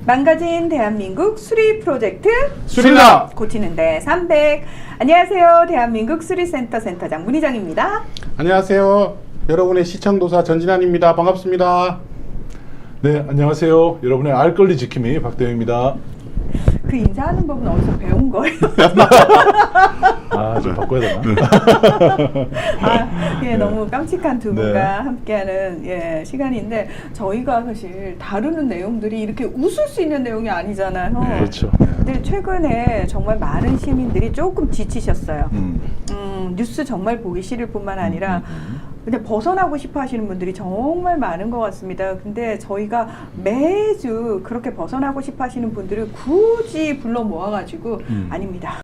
망가진 대한민국 수리 프로젝트 수리나 고치는데 300. 안녕하세요. 대한민국 수리센터 센터장 문희정입니다. 안녕하세요. 여러분의 시청도사 전진환입니다. 반갑습니다. 네, 안녕하세요. 여러분의 알 권리 지킴이 박대영입니다. 그 인사하는 법은 어디서 배운 거예요? 좀 바꿔야 되나? 너무 깜찍한 두 분과 네. 함께하는 시간인데 저희가 사실 다루는 내용들이 이렇게 웃을 수 있는 내용이 아니잖아요. 네, 그렇죠. 근데 최근에 정말 많은 시민들이 조금 지치셨어요. 뉴스 정말 보기 싫을 뿐만 아니라 근데 벗어나고 싶어 하시는 분들이 정말 많은 것 같습니다. 근데 저희가 매주 그렇게 벗어나고 싶어 하시는 분들을 굳이 불러 모아가지고 아닙니다.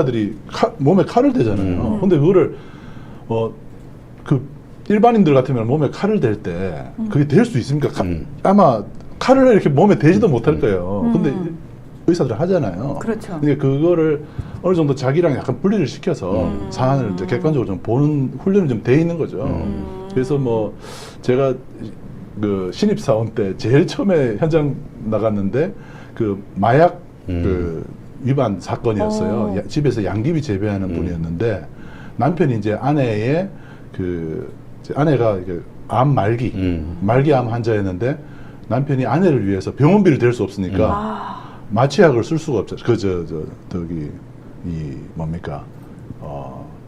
들이 몸에 칼을 대잖아요. 근데 그거를 그 일반인들 같으면 몸에 칼을 댈 때 그게 될 수 있습니까? 아마 칼을 이렇게 몸에 대지도 못할 거예요. 근데 의사들 하잖아요. 그렇죠. 근데 그거를 어느 정도 자기랑 약간 분리를 시켜서 사안을 이제 객관적으로 좀 보는 훈련이 좀 돼 있는 거죠. 그래서 뭐 제가 그 신입사원 때 제일 처음에 현장 나갔는데 그 마약 그 위반 사건이었어요. 집에서 양귀비 재배하는 분이었는데 남편이 이제 아내의 그 아내가 암 말기암 환자였는데 남편이 아내를 위해서 병원비를 댈 수 없으니까 마취약을 쓸 수가 없죠.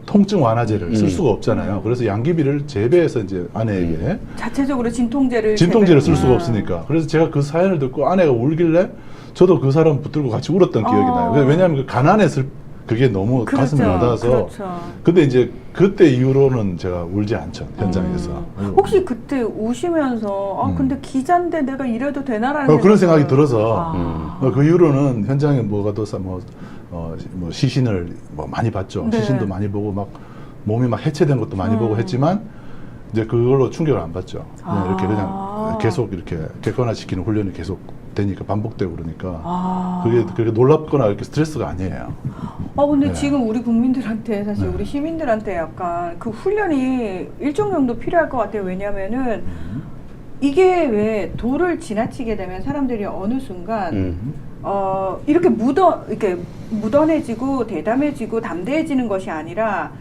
통증 완화제를 쓸 수가 없잖아요. 그래서 양귀비를 재배해서 이제 아내에게 자체적으로 진통제를 쓸 수가 없으니까. 그래서 제가 그 사연을 듣고 아내가 울길래 저도 그 사람 붙들고 같이 울었던 기억이 나요. 왜냐하면 그 가난해서 그게 너무 가슴에 와닿아서. 그렇죠. 근데 이제 그때 이후로는 제가 울지 않죠, 현장에서. 혹시 그때 우시면서 근데 기자인데 내가 이래도 되나라는 그런 생각이 들어서 그 이후로는 현장에 뭐가 더 뭐 시신을 뭐 많이 봤죠. 네. 시신도 많이 보고 막 몸이 막 해체된 것도 많이 보고 했지만 이제 그걸로 충격을 안 받죠. 그냥 이렇게 그냥 계속 이렇게 객관화시키는 훈련이 계속 되니까 반복되고 그러니까 그게 놀랍거나 이렇게 스트레스가 아니에요. 근데 네. 지금 우리 국민들한테 사실 우리 시민들한테 약간 그 훈련이 일정 정도 필요할 것 같아요. 왜냐하면은 이게 왜 도를 지나치게 되면 사람들이 어느 순간 이렇게 묻어내지고 대담해지고 담대해지는 것이 아니라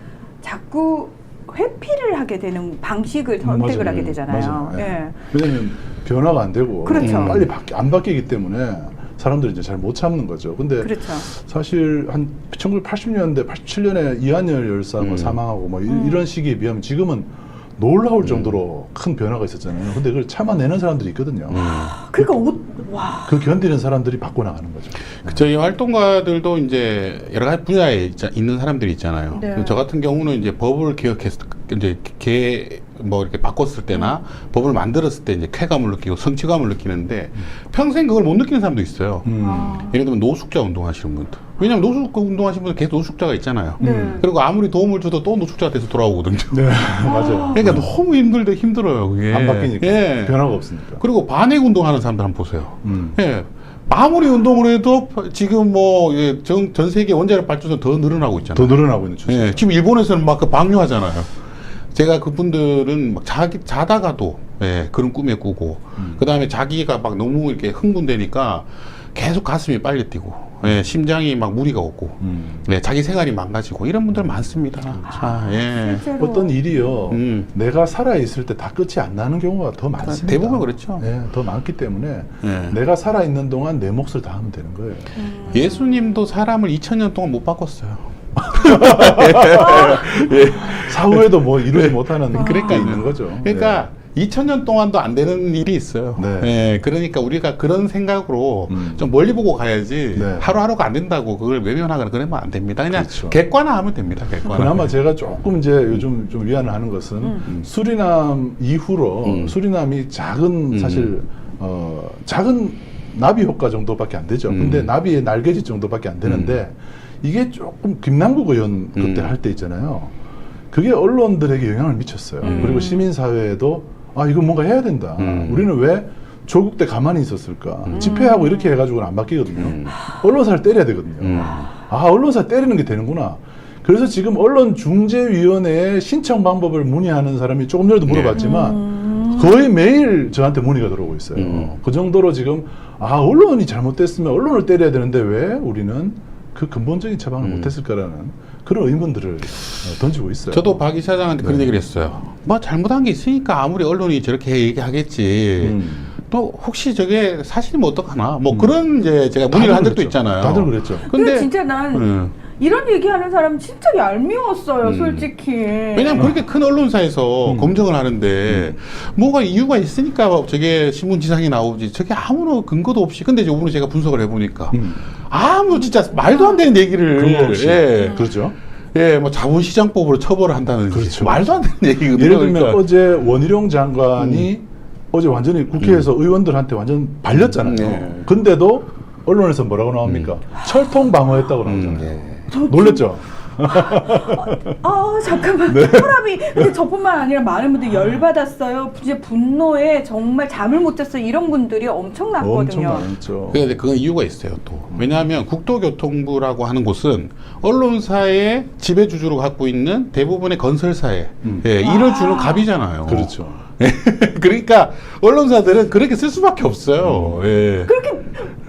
자꾸 회피를 하게 되는 방식을 선택을 하게 되잖아요. 맞아요. 예. 왜냐면 변화가 안 되고 그렇죠. 빨리 안 바뀌기 때문에 사람들이 이제 잘 못 참는 거죠. 근데 그렇죠. 사실 한 1980년대, 87년에 이한열 열사가 사망하고 뭐 이런 시기에 비하면 지금은 놀라울 정도로 큰 변화가 있었잖아요. 근데 그걸 참아내는 사람들이 있거든요. 그러니까 그 견디는 사람들이 바꿔나가는 거죠. 저희 활동가들도 이제 여러 가지 분야에 있는 사람들이 있잖아요. 네. 저 같은 경우는 이제 법을 개혁했을 이제 뭐 이렇게 바꿨을 때나 법을 만들었을 때 이제 쾌감을 느끼고 성취감을 느끼는데 평생 그걸 못 느끼는 사람도 있어요. 예를 들면 노숙자 운동하시는 분들. 왜냐면 노숙자 운동하시는 분들 계속 노숙자가 있잖아요. 네. 그리고 아무리 도움을 줘도 또 노숙자가 돼서 돌아오거든요. 네, 맞아요. 그러니까 너무 힘들어요, 그게. 안 바뀌니까. 예. 변화가 없으니까. 그리고 반핵 운동하는 사람들 한번 보세요. 예. 아무리 운동을 해도 지금 뭐 전 세계 원자력 발전소 더 늘어나고 있잖아요. 더 늘어나고 있는 추세죠. 예. 지금 일본에서는 막 그 방류하잖아요. 제가 그분들은 막 자다가도 그런 꿈에 꾸고 그 다음에 자기가 막 너무 이렇게 흥분되니까 계속 가슴이 빨리 뛰고 예, 심장이 막 무리가 오고, 네, 자기 생활이 망가지고 이런 분들 많습니다. 예. 실제로 어떤 일이요, 내가 살아있을 때 다 끝이 안 나는 경우가 더 많습니다. 대부분 그렇죠. 예, 더 많기 때문에 예. 내가 살아있는 동안 내 몫을 다 하면 되는 거예요. 예수님도 사람을 2000년 동안 못 바꿨어요. 사후에도 뭐 이루지 못하는 그러니까 게 있는 거죠. 그러니까 2000년 동안도 안 되는 일이 있어요. 네. 예, 그러니까 우리가 그런 생각으로 좀 멀리 보고 가야지 네. 하루하루가 안 된다고 그걸 외면하거나 그러면 안 됩니다. 그냥 그렇죠. 객관화하면 됩니다. 객관화. 그나마 제가 조금 이제 요즘 좀 위안을 하는 것은 수리남 이후로 수리남이 작은 사실 작은 나비 효과 정도밖에 안 되죠. 근데 나비의 날개짓 정도밖에 안 되는데 이게 조금 김남국 의원 그때 할 때 있잖아요. 그게 언론들에게 영향을 미쳤어요. 그리고 시민사회에도 아 이거 뭔가 해야 된다. 우리는 왜 조국 때 가만히 있었을까? 집회하고 이렇게 해가지고는 안 바뀌거든요. 언론사를 때려야 되거든요. 아 언론사 때리는 게 되는구나. 그래서 지금 언론중재위원회의 신청 방법을 문의하는 사람이 조금 전에도 물어봤지만 거의 매일 저한테 문의가 들어오고 있어요. 그 정도로 지금 아 언론이 잘못됐으면 언론을 때려야 되는데 왜 우리는 그 근본적인 처방을 못했을까라는 그런 의문들을 던지고 있어요. 저도 박 이사장한테 그런 얘기를 했어요. 뭐 잘못한 게 있으니까 아무리 언론이 저렇게 얘기하겠지. 또 혹시 저게 사실이면 어떡하나. 뭐 그런 이제 제가 문의를 한 적도 그랬죠. 있잖아요. 다들 그랬죠. 근데 진짜 난 이런 얘기하는 사람 진짜 얄미웠어요, 솔직히. 왜냐면 그렇게 큰 언론사에서 검증을 하는데 뭐가 이유가 있으니까 저게 신문지상에 나오지. 저게 아무런 근거도 없이. 근데 이제 오늘 제가 분석을 해보니까 아무 진짜 말도 안 되는 얘기를. 근거 없이. 예. 그렇죠. 예, 뭐 자본시장법으로 처벌을 한다든지. 그렇죠. 말도 안 되는 얘기거든요. 예를 들면 그러니까. 어제 원희룡 장관이 어제 완전히 국회에서 의원들한테 완전 발렸잖아요. 네. 근데도 언론에서 뭐라고 나옵니까? 철통 방어했다고 나오잖아요. 놀랬죠? 잠깐만. 네. 혈압이. 근데 저뿐만 아니라 많은 분들이 열받았어요. 이제 분노에 정말 잠을 못 잤어요. 이런 분들이 엄청 엄청 났거든요. 많죠. 근데 그건 이유가 있어요, 또. 왜냐하면 국토교통부라고 하는 곳은 언론사의 지배주주로 갖고 있는 대부분의 건설사에 예, 일을 주는 갑이잖아요. 그렇죠. 그러니까 언론사들은 그렇게 쓸 수밖에 없어요. 예. 그렇게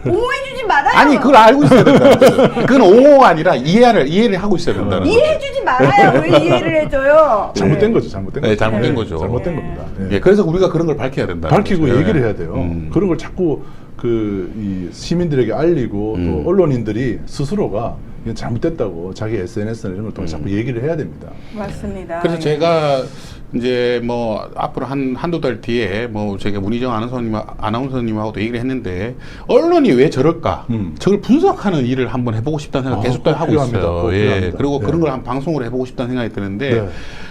옹호해주지 말아요. 아니, 그걸 알고 있어야 된다는 거죠. 그건 옹호가 아니라 이해를 하고 있어야 된다는 거죠. 이해해주지 말아요. 왜 이해를 해줘요? 잘못된 거죠, 잘못된 네, 거죠. 잘못된 거죠. 잘못된 겁니다. 예. 예, 그래서 우리가 그런 걸 밝혀야 된다. 밝히고 얘기를 해야 돼요. 그런 걸 자꾸 이 시민들에게 알리고 또 언론인들이 스스로가 이건 잘못됐다고 자기 SNS나 이런 걸 통해 자꾸 얘기를 해야 됩니다. 맞습니다. 그래서 예. 제가 이제 뭐 앞으로 한두 달 뒤에 뭐 제가 문희정 아나운서님하고도 얘기를 했는데 언론이 왜 저럴까? 저걸 분석하는 일을 한번 해보고 싶다는 생각 계속 하고 필요합니다. 있어요. 꼭 예. 필요합니다. 그리고 네. 그런 걸 한 방송으로 해보고 싶다는 생각이 드는데 네.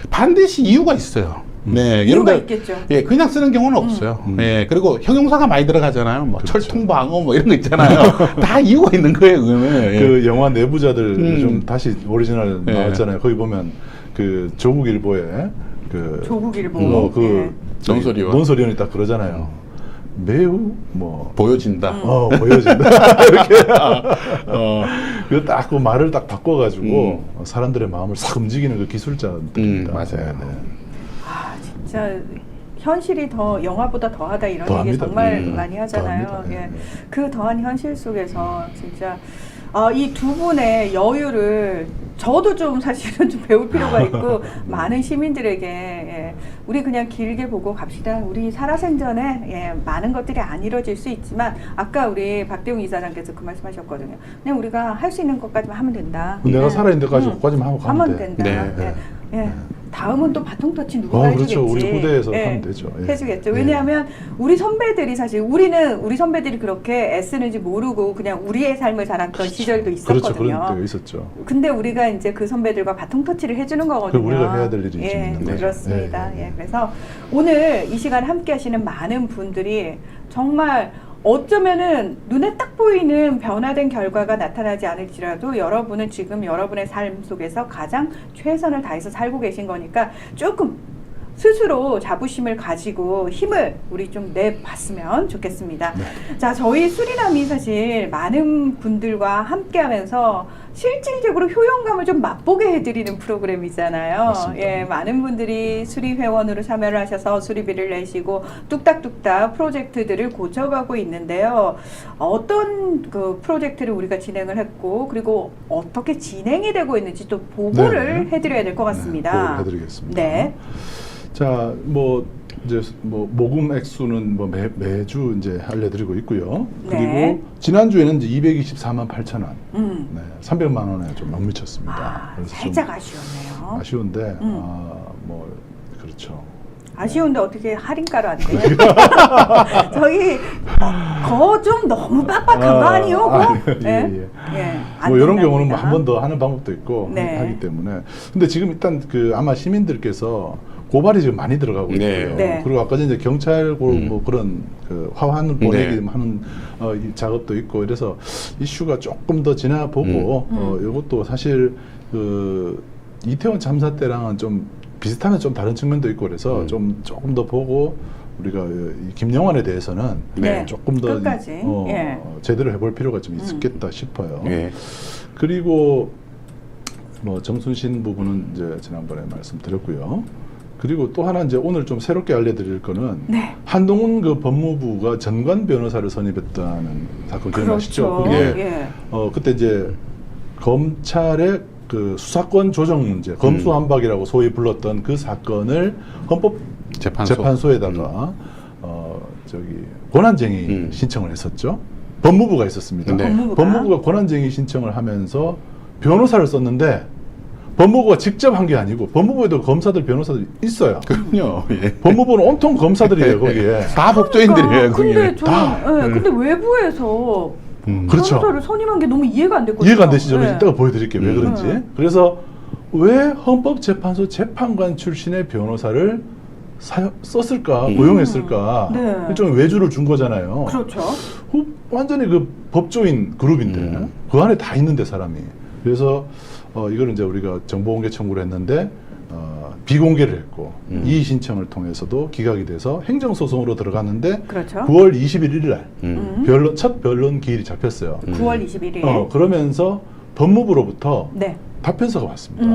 반드시 이유가 있어요. 네, 이유가 여러분들, 있겠죠. 예, 그냥 쓰는 경우는 없어요. 예, 그리고 형용사가 많이 들어가잖아요. 뭐 그렇죠. 철통방어 뭐 이런 거 있잖아요. 다 이유가 있는 거예요, 그거는. 예. 그 영화 내부자들 요즘 다시 오리지널 예. 나왔잖아요. 거기 보면 그 조국일보에 그 조국일보. 논설위원이 딱 그러잖아요. 매우 뭐 보여진다. 보여진다. 이렇게 그 딱 그 말을 딱 바꿔가지고 사람들의 마음을 싹 움직이는 그 기술자들입니다. 맞아요. 네. 진짜 현실이 더 영화보다 더하다 이런 얘기 더합니다. 정말 많이 하잖아요. 더합니다. 예. 네. 그 더한 현실 속에서 진짜 이 두 분의 여유를 저도 좀 사실은 좀 배울 필요가 있고 많은 시민들에게 예, 우리 그냥 길게 보고 갑시다. 우리 살아생전에 예, 많은 것들이 안 이루어질 수 있지만 아까 우리 박대웅 이사장께서 그 말씀하셨거든요. 그냥 우리가 할 수 있는 것까지만 하면 된다. 내가 예. 살아있는 데까지 거기까지만 하고 가면 돼. 된다. 네. 예. 예. 다음은 또 바통 터치 누가 해주겠지. 그렇죠. 우리 후대에서 하면 되죠. 예. 해주겠죠. 왜냐하면 우리 선배들이 사실 우리 선배들이 그렇게 애쓰는지 모르고 그냥 우리의 삶을 살았던 시절도 있었거든요. 그렇죠. 그런 때가 있었죠. 근데 우리가 이제 그 선배들과 바통 터치를 해주는 거거든요. 우리가 해야 될 일이 예, 좀 있는 거죠. 그렇습니다. 예. 예, 그래서 오늘 이 시간 함께 하시는 많은 분들이 정말 어쩌면은 눈에 딱 보이는 변화된 결과가 나타나지 않을지라도 여러분은 지금 여러분의 삶 속에서 가장 최선을 다해서 살고 계신 거니까 조금 스스로 자부심을 가지고 힘을 우리 좀 내봤으면 좋겠습니다. 네. 자, 저희 수리남이 사실 많은 분들과 함께하면서 실질적으로 효용감을 좀 맛보게 해드리는 프로그램이잖아요. 맞습니다. 예, 많은 분들이 수리 회원으로 참여를 하셔서 수리비를 내시고 뚝딱뚝딱 프로젝트들을 고쳐가고 있는데요. 어떤 그 프로젝트를 우리가 진행을 했고 그리고 어떻게 진행이 되고 있는지 또 보고를 네. 해드려야 될 것 같습니다. 네, 보고를 해드리겠습니다. 네. 자, 뭐 이제 뭐 모금 액수는 뭐 매주 이제 알려드리고 있고요. 그리고 네. 지난주에는 이제 224만 8천 원, 음. 네, 300만 원에 좀 못 미쳤습니다. 아, 그래서 살짝 좀 아쉬웠네요. 아쉬운데, 뭐 그렇죠. 아쉬운데 어떻게 할인가로 안 돼요? 저희 거 좀 너무 빡빡한 거 아니요? 안 뭐 이런 경우는 된답니다. 한 번 더 하는 방법도 있고 네. 하기 때문에. 근데 지금 일단 그 아마 시민들께서 고발이 지금 많이 들어가고 네. 있고요. 네. 그리고 아까 전에 이제 경찰 뭐 그런 그 화환 보내기 네. 하는 이 작업도 있고 이래서 이슈가 조금 더 지나보고 이것도 사실 그 이태원 참사 때랑은 좀 비슷하면 좀 다른 측면도 있고 그래서 조금 더 보고 우리가 이 김영환에 대해서는 네. 조금 더 끝까지. 예. 제대로 해볼 필요가 좀 있겠다 싶어요. 예. 그리고 뭐 정순신 부분은 이제 지난번에 말씀드렸고요. 그리고 또 하나 이제 오늘 좀 새롭게 알려드릴 거는 네. 한동훈 그 법무부가 전관 변호사를 선임했다는 사건 기억나시죠? 그렇죠. 그게 예. 그때 이제 검찰의 그 수사권 조정 문제, 검수완박이라고 소위 불렀던 그 사건을 헌법재판소에다가 저기 권한쟁의 신청을 했었죠. 법무부가 있었습니다. 네. 법무부가 권한쟁의 신청을 하면서 변호사를 썼는데 법무부가 직접 한 게 아니고 법무부에도 검사들, 변호사들이 있어요. 그럼요. 예. 법무부는 온통 검사들이에요, 거기에. 다 법조인들이에요, 근데 거기에. 저는 근데 외부에서 그렇죠. 변호사를 선임한 게 너무 이해가 안 됐거든요. 이해가 안 되시죠? 네. 이따가 보여드릴게요. 왜 그런지. 그래서 왜 헌법재판소 재판관 출신의 변호사를 썼을까, 고용했을까? 네. 일종의 외주를 준 거잖아요. 그렇죠. 완전히 그 법조인 그룹인데 그 안에 다 있는데 사람이. 그래서 이거는 이제 우리가 정보공개 청구를 했는데 비공개를 했고 이의 신청을 통해서도 기각이 돼서 행정소송으로 들어갔는데 그렇죠. 9월 21일 날 첫 변론 기일이 잡혔어요. 9월 21일. 그러면서 법무부로부터 네. 답변서가 왔습니다.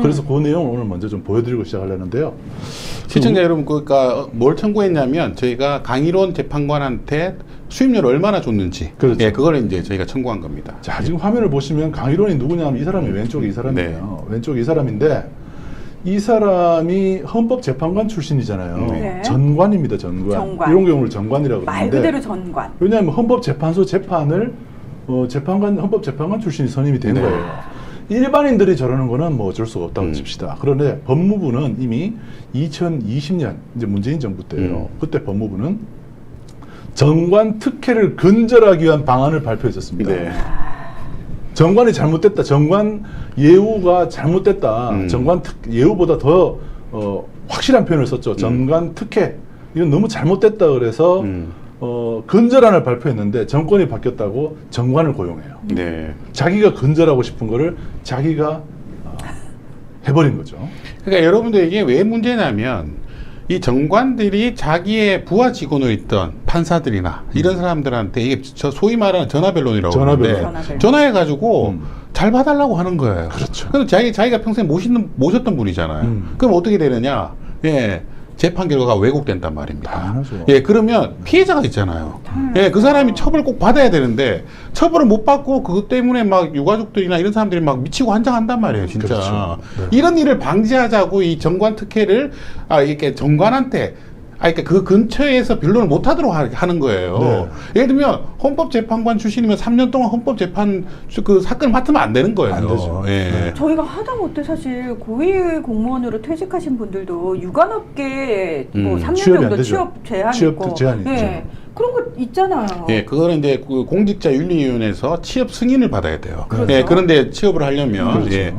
그래서 그 내용을 오늘 먼저 좀 보여드리고 시작하려는데요. 시청자 여러분, 그러니까 뭘 청구했냐면 저희가 강일원 재판관한테 수임료를 얼마나 줬는지, 그렇죠. 예, 그걸 이제 저희가 청구한 겁니다. 자, 지금 화면을 보시면 강일원이 누구냐면 이 사람이 왼쪽에 이 사람이에요. 왼쪽에 이 사람인데 이 사람이 헌법재판관 출신이잖아요. 네. 전관입니다, 전관. 전관. 이런 경우를 전관이라고 말 그러는데 그대로 전관. 왜냐하면 헌법재판소 재판을 헌법재판관 출신이 선임이 된 네. 거예요. 일반인들이 저러는 거는 뭐 어쩔 수가 없다고 칩시다. 그런데 법무부는 이미 2020년 이제 문재인 정부 때예요. 그때 법무부는 정관 특혜를 근절하기 위한 방안을 발표했었습니다. 네. 정관이 잘못됐다. 정관 예우가 잘못됐다. 정관 예우보다 더 확실한 표현을 썼죠. 정관 특혜. 이건 너무 잘못됐다 그래서 근절안을 발표했는데 정권이 바뀌었다고 정관을 고용해요. 네. 자기가 근절하고 싶은 거를 자기가 해버린 거죠. 그러니까 여러분들 이게 왜 문제냐면 이 정관들이 자기의 부하 직원으로 있던 판사들이나 이런 사람들한테 이게 소위 말하는 전화변론이라고 전화변론. 하는데 전화해가지고 잘 봐달라고 하는 거예요. 그렇죠. 근데 자기가 평생 모셨던 분이잖아요. 그럼 어떻게 되느냐? 예. 재판 결과가 왜곡된단 말입니다. 당연하죠. 예, 그러면 피해자가 있잖아요. 예, 그 사람이 처벌을 꼭 받아야 되는데 처벌을 못 받고 그것 때문에 막 유가족들이나 이런 사람들이 막 미치고 환장한단 말이에요, 진짜. 그렇죠. 네. 이런 일을 방지하자고 이 정관 특혜를 이렇게 정관한테 그러니까 그 근처에서 변론을 못 하도록 하는 거예요. 네. 예를 들면 헌법재판관 출신이면 3년 동안 헌법재판 그 사건을 맡으면 안 되는 거예요. 안 되죠. 예. 네. 저희가 하다못해 사실 고위 공무원으로 퇴직하신 분들도 유관업계 뭐 3년 취업이 안 정도 되죠. 취업 제한 취업 있고 제한이 예. 있죠. 그런 거 있잖아요. 예, 그거는 이제 그 공직자윤리위원회에서 취업 승인을 받아야 돼요. 그렇죠. 예, 그런데 취업을 하려면. 그렇죠. 예.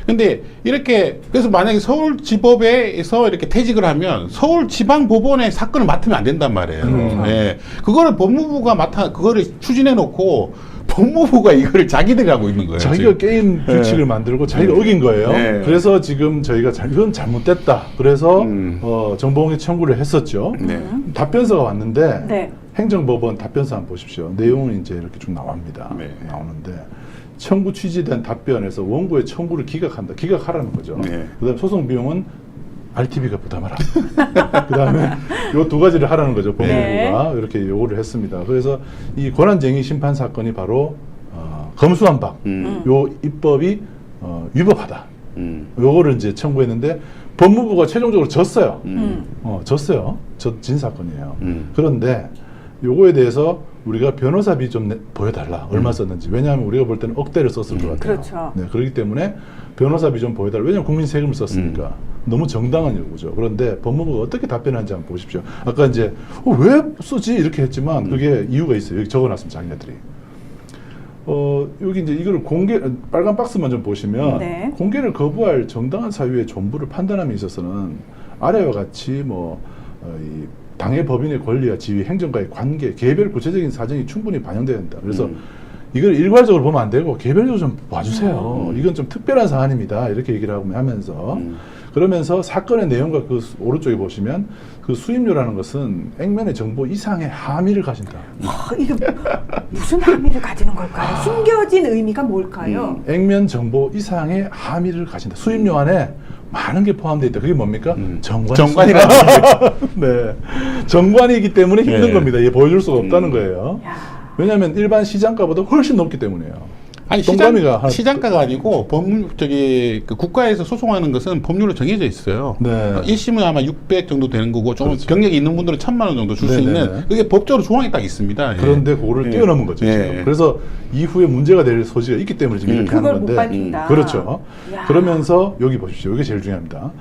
근데 이렇게 그래서 만약에 서울지법에서 이렇게 퇴직을 하면 서울지방법원의 사건을 맡으면 안 된단 말이에요. 예, 그거를 법무부가 그거를 추진해 놓고 법무부가 이거를 자기들이 하고 있는 거예요. 자기가 지금. 게임 규칙을 만들고 자기가 어긴 거예요. 네. 그래서 지금 저희가 이건 잘못됐다. 그래서 정보공개 청구를 했었죠. 네. 답변서가 왔는데 네. 행정법원 답변서 한번 보십시오. 내용은 이제 이렇게 쭉 나옵니다. 네. 나오는데 청구 취지된 답변에서 원고의 청구를 기각한다. 기각하라는 거죠. 네. 그다음 소송 비용은 RTV가 부담하라. 그다음에 요 두 가지를 하라는 거죠. 법무부가 이렇게 요구를 했습니다. 그래서 이 권한쟁의 심판 사건이 바로 검수한 바, 요 입법이 위법하다. 요거를 이제 청구했는데 법무부가 최종적으로 졌어요. 졌어요. 진 사건이에요. 그런데 요거에 대해서 우리가 변호사비 좀 보여달라. 얼마 썼는지. 왜냐하면 우리가 볼 때는 억대를 썼을 것 같아요. 그렇죠. 네, 그렇기 때문에 변호사비 좀 보여달라. 왜냐하면 국민 세금을 썼으니까. 너무 정당한 요구죠. 그런데 법무부가 어떻게 답변하는지 한번 보십시오. 아까 이제 왜 쓰지? 이렇게 했지만 그게 이유가 있어요. 여기 적어놨습니다. 자기네들이. 여기 이제 이거를 빨간 박스만 좀 보시면 네. 공개를 거부할 정당한 사유의 존부를 판단함에 있어서는 아래와 같이 이 당해 법인의 권리와 지위, 행정과의 관계, 개별 구체적인 사정이 충분히 반영돼야 된다. 그래서 이걸 일괄적으로 보면 안 되고 개별적으로 좀 봐주세요. 이건 좀 특별한 사안입니다. 이렇게 얘기를 하면서 그러면서 사건의 내용과 그 오른쪽에 보시면 그 수임료라는 것은 액면의 정보 이상의 함의를 가진다. 이게 무슨 함의를 가지는 걸까요? 숨겨진 의미가 뭘까요? 액면 정보 이상의 함의를 가진다. 수임료 안에 많은 게 포함되어 있다. 그게 뭡니까? 정관이라는 네, 정관이기 때문에 힘든 네. 겁니다. 얘 보여줄 수가 없다는 거예요. 야. 왜냐하면 일반 시장가보다 훨씬 높기 때문에요. 아니 시장가가 아니고 그 국가에서 소송하는 것은 법률로 정해져 있어요. 네. 1심은 아마 600 정도 되는 거고 좀 그렇죠. 경력이 있는 분들은 1,000만 원 정도 줄 수 네네네. 있는 그게 법적으로 조항이 딱 있습니다. 그런데 그거를 뛰어넘은 거죠. 지금. 그래서 이후에 문제가 될 소지가 있기 때문에 지금 이렇게 하는 그걸 건데. 못 밝힌다. 그렇죠. 야. 그러면서 여기 보십시오. 이게 제일 중요합니다.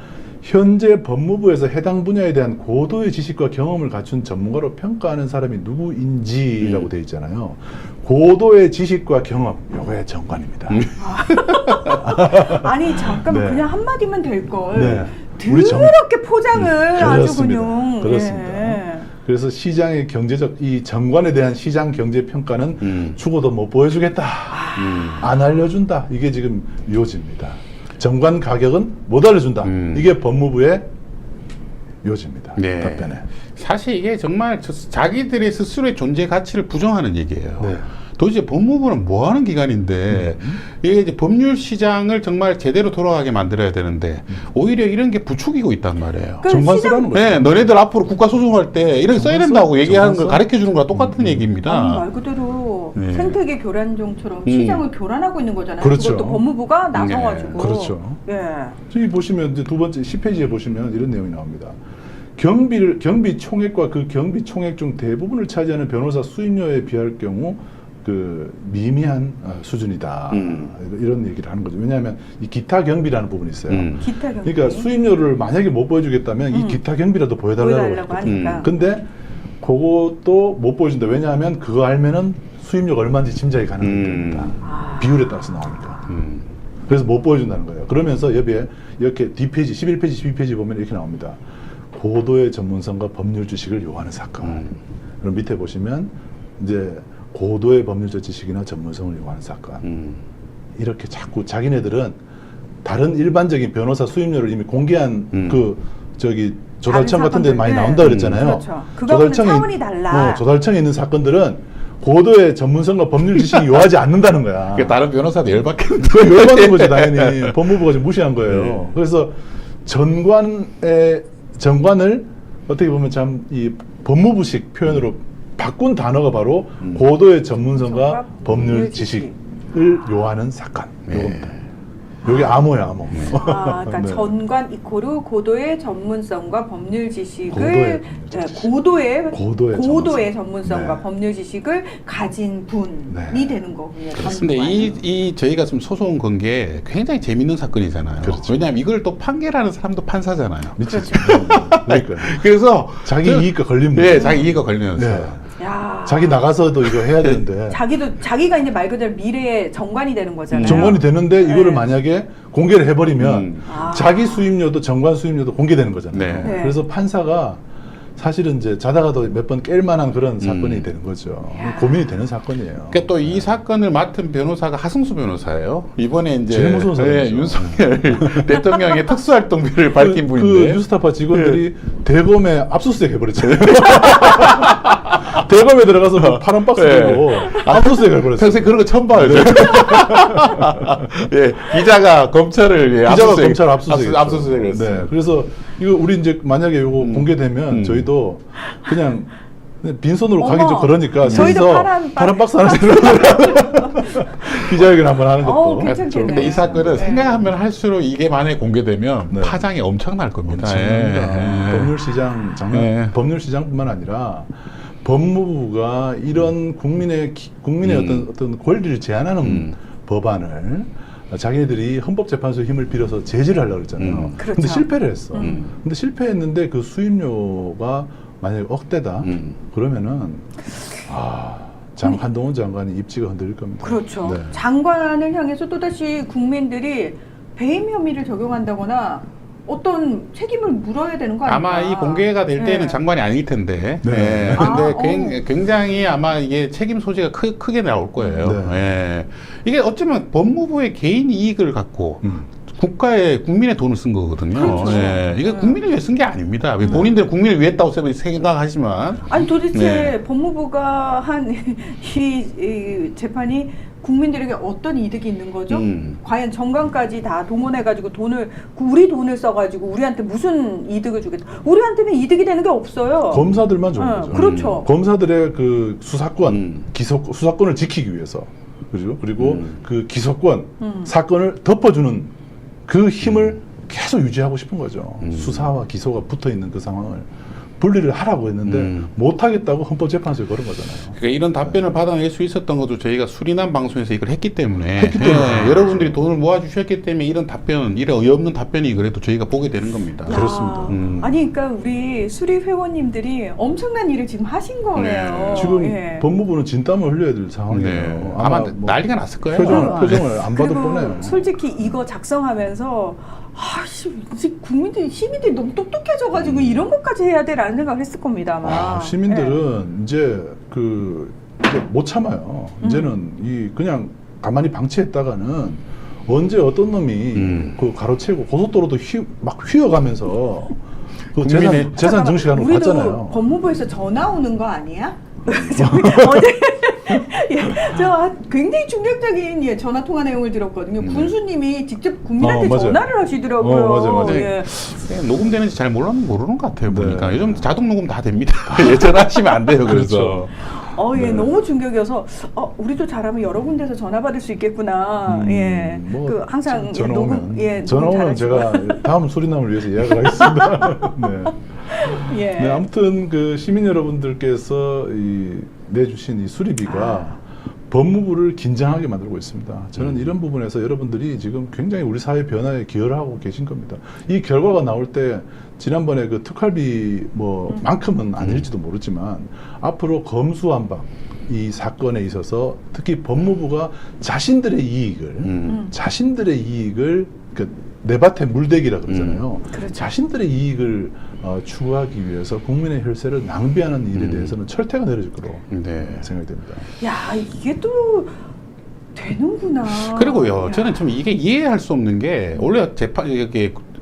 현재 법무부에서 해당 분야에 대한 고도의 지식과 경험을 갖춘 전문가로 평가하는 사람이 누구인지라고 돼 있잖아요. 고도의 지식과 경험, 요거의 정관입니다. 아니 잠깐만 네. 그냥 한마디면 될걸 네. 더럽게 포장을 아주 그렇습니다. 그냥 그렇습니다. 예. 그래서 시장의 경제적 이 정관에 대한 시장 경제 평가는 죽어도 못 보여주겠다. 안 알려준다. 이게 지금 요지입니다. 정관 가격은 못 알려준다. 이게 법무부의 요지입니다. 네. 답변에. 사실 이게 정말 자기들의 스스로의 존재 가치를 부정하는 얘기예요. 네. 도대체 법무부는 뭐 하는 기관인데 이게 이제 법률 시장을 정말 제대로 돌아가게 만들어야 되는데 오히려 이런 게 부추기고 있단 말이에요. 그 정관서라는 거죠. 네, 너네들 앞으로 국가 소송할 때 이렇게 써야 된다고 얘기하는 걸 정관서? 가르쳐 주는 거랑 똑같은 얘기입니다. 아니 말 그대로 네. 생태계 교란종처럼 시장을 교란하고 있는 거잖아요. 그렇죠. 그것도 법무부가 나서가지고. 네, 그렇죠. 예. 저기 보시면 이제 두 번째 10페이지에 보시면 이런 내용이 나옵니다. 경비 총액과 그 경비 총액 중 대부분을 차지하는 변호사 수임료에 비할 경우 그 미미한 수준이다. 이런 얘기를 하는 거죠. 왜냐하면 이 기타 경비라는 부분이 있어요. 기타 경비. 그러니까 수임료를 만약에 못 보여주겠다면 이 기타 경비라도 보여달라고 보여달라고 했거든요. 하니까. 근데 그것도 못 보여준다. 왜냐하면 그거 알면은 수임료가 얼마인지 짐작이 가능하기 때문이다. 비율에 따라서 나오니까. 그래서 못 보여준다는 거예요. 그러면서 여기에 이렇게 D페이지, 11페이지, 12페이지 보면 이렇게 나옵니다. 고도의 전문성과 법률 지식을 요하는 사건. 그럼 밑에 보시면 이제 고도의 법률적 지식이나 전문성을 요하는 사건. 이렇게 자꾸 자기네들은 다른 일반적인 변호사 수임료를 이미 공개한 조달청 같은 데 많이 나온다 그랬잖아요. 그렇죠. 그거는 차원이 달라. 조달청에 있는 사건들은 고도의 전문성과 법률 지식이 요하지 않는다는 거야. 그러니까 다른 변호사도 열받겠는데. 그 열받는 거죠, 당연히. 법무부가 지금 무시한 거예요. 네. 그래서 정관을 어떻게 보면 참 이 법무부식 표현으로 바꾼 단어가 바로 고도의 전문성과 법률 지식을 요하는 사건. 요겁니다. 요게 암호예요, 암호. 그러니까 네. 전관 이코르 고도의 전문성과 법률 지식을 고도의 전문성과 네. 법률 지식을 가진 분이 되는 거고요. 근데 이 저희가 지금 소송 건 게 굉장히 재밌는 사건이잖아요. 그렇죠. 왜냐하면 이걸 또 판결하는 사람도 판사잖아요. 미치죠. 그러니까 그래서 자기 이익과 걸리면 네, 자기 이익과 걸리면서. 네. 야. 자기 나가서도 이거 해야 되는데 자기가 이제 말 그대로 미래의 정관이 되는 거잖아요. 정관이 되는데 이거를 네. 만약에 공개를 해버리면 자기 수임료도 정관 수임료도 공개되는 거잖아요. 네. 그래서 판사가 사실은 이제 자다가도 몇 번 깰 만한 그런 사건이 되는 거죠. 고민이 되는 사건이에요. 그러니까 또 이 사건을 맡은 변호사가 하승수 변호사예요. 이번에 이제 제일 무서운 사람이죠. 윤석열 대통령의 특수활동비를 밝힌 그 분인데 뉴스타파 직원들이 대검에 압수수색 해버렸잖아요. 대검에 들어가서 뭐 파란 박스 들고 압수수색 해버렸어요. 평소에 그런 거 처음 봐요. 예, 기자가 검찰을 기자가 검찰 압수수색 압수수색을 했어요. 네, 그래서 이거 우리 이제 만약에 이거 공개되면 저희도 그냥 빈손으로 가기 좀 그러니까 저희도 셋이서 파란 박스 하나 들고 기자회견 한번 하는 것도. 괜찮겠네요. 근데 이 사건은 네. 생각하면 할수록 이게 만약에 공개되면 네. 파장이 엄청날 겁니다. 엄청납니다. 예. 법률시장 장난, 예. 법률시장뿐만 아니라 법무부가 이런 국민의 어떤 권리를 제한하는 법안을 자기네들이 헌법재판소의 힘을 빌어서 제지를 하려고 했잖아요. 그렇죠. 근데 실패를 했어. 근데 실패했는데 그 수임료가 만약에 억대다 그러면은 한동훈 장관이 입지가 흔들릴 겁니다. 그렇죠. 네. 장관을 향해서 또다시 국민들이 배임 혐의를 적용한다거나 어떤 책임을 물어야 되는 거 아닌가? 아마 이 공개가 될 때는 네. 장관이 아닐 텐데. 네. 네. 근데 아, 굉장히 아마 이게 책임 소재가 크게 나올 거예요. 네. 예. 이게 어쩌면 법무부의 개인 이익을 갖고 국민의 돈을 쓴 거거든요. 그렇죠. 예. 이게 국민을 위해 쓴 게 아닙니다. 본인들 국민을 위해 했다고 생각하지만. 아니 도대체 네. 법무부가 한 이 재판이 국민들에게 어떤 이득이 있는 거죠? 과연 정관까지 다 동원해가지고 우리 돈을 써가지고 우리한테 무슨 이득을 주겠다? 우리한테는 이득이 되는 게 없어요. 검사들만 좋은 거죠. 그렇죠. 검사들의 그 수사권, 수사권을 지키기 위해서 그리고 그 기소권, 사건을 덮어주는 그 힘을 계속 유지하고 싶은 거죠. 수사와 기소가 붙어 있는 그 상황을 분리를 하라고 했는데 못하겠다고 헌법재판소에 걸은 거잖아요. 그러니까 이런 답변을 받아낼 수 있었던 것도 저희가 수리남 방송에서 이걸 했기 때문에, 여러분들이 돈을 모아주셨기 때문에 이런 어이없는 답변이 그래도 저희가 보게 되는 겁니다. 그렇습니다. 아니 그러니까 우리 수리 회원님들이 엄청난 일을 지금 하신 거예요. 지금 법무부는 진땀을 흘려야 될 상황이에요. 네. 아마 난리가 났을 거예요. 표정을 안 봐도 그리고 뻔해요. 솔직히 이거 작성하면서 시민들이 너무 똑똑해져가지고 이런 것까지 해야 돼라는 생각을 했을 겁니다. 아마. 시민들은 이제 이제 못 참아요. 이제는 그냥 가만히 방치했다가는 언제 어떤 놈이 그 가로채고 고속도로도 막 휘어가면서 그 재산 증식하는 거 우리도 봤잖아요. 법무부에서 전화 오는 거 아니야? 어제 저 굉장히 충격적인 전화 통화 내용을 들었거든요. 군수님이 직접 국민한테 맞아요. 전화를 하시더라고요. 맞아요. 예. 녹음되는지 잘 모르는 것 같아요. 네. 보니까 요즘 자동 녹음 다 됩니다. 전화하시면 안 돼요. 그래서. 예, 너무 충격이어서 우리도 잘하면 여러 군데서 전화 받을 수 있겠구나. 예, 항상 전화 오면 녹음 잘하시고. 제가 다음 수리남을 위해서 예약을 하겠습니다. 네. 예. 네, 아무튼 그 시민 여러분들께서 내주신 이 수리비가 법무부를 긴장하게 만들고 있습니다. 저는 이런 부분에서 여러분들이 지금 굉장히 우리 사회 변화에 기여를 하고 계신 겁니다. 이 결과가 나올 때 지난번에 그 특활비 만큼은 아닐지도 모르지만 앞으로 검수완박 이 사건에 있어서 특히 법무부가 자신들의 이익을 내 밭에 물대기라 그러잖아요. 그렇죠. 자신들의 이익을 추구하기 위해서 국민의 혈세를 낭비하는 일에 대해서는 철퇴가 내려질 거로 생각이 됩니다. 야, 이게 또 되는구나. 그리고요, 저는 좀 이게 이해할 수 없는 게 원래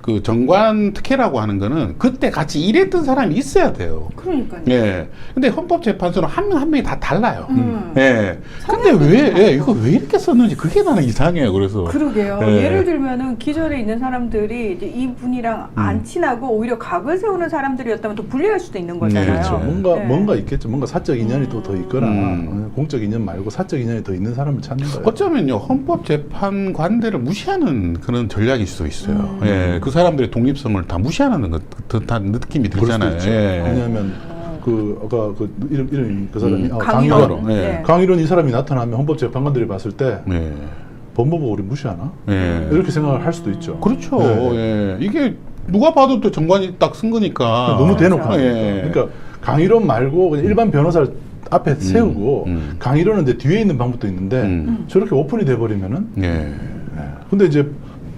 그 정관 특혜라고 하는 거는 그때 같이 일했던 사람이 있어야 돼요. 그러니까요. 예. 근데 헌법재판소는 한 명 한 명이 다 달라요. 예. 근데 이거 왜 이렇게 썼는지 그게 나는 이상해요. 그래서. 그러게요. 예. 예를 들면은 기절에 있는 사람들이 이제 이분이랑 안 친하고 오히려 각을 세우는 사람들이었다면 더 불리할 수도 있는 거잖아요. 그렇죠. 네. 뭔가 있겠죠. 뭔가 사적 인연이 또 더 있거나 공적 인연 말고 사적 인연이 더 있는 사람을 찾는 거예요. 어쩌면요, 헌법재판관들을 무시하는 그런 전략일 수도 있어요. 예. 그 사람들의 독립성을 다 무시하는 듯한 느낌이 들잖아요. 예. 왜냐하면 아까 이름 그 사람이 강일원. 예. 강일원 이 사람이 나타나면 헌법재판관들이 봤을 때 예. 법무부 우리 무시하나? 예. 이렇게 생각을 할 수도 있죠. 그렇죠. 네. 예. 이게 누가 봐도 또 정관이 딱 쓴 거니까. 너무 대놓고 하니까. 예. 그러니까 강일원 말고 그냥 일반 변호사를 앞에 세우고 강일원은 이제 뒤에 있는 방법도 있는데 저렇게 오픈이 돼버리면은. 예. 근데 이제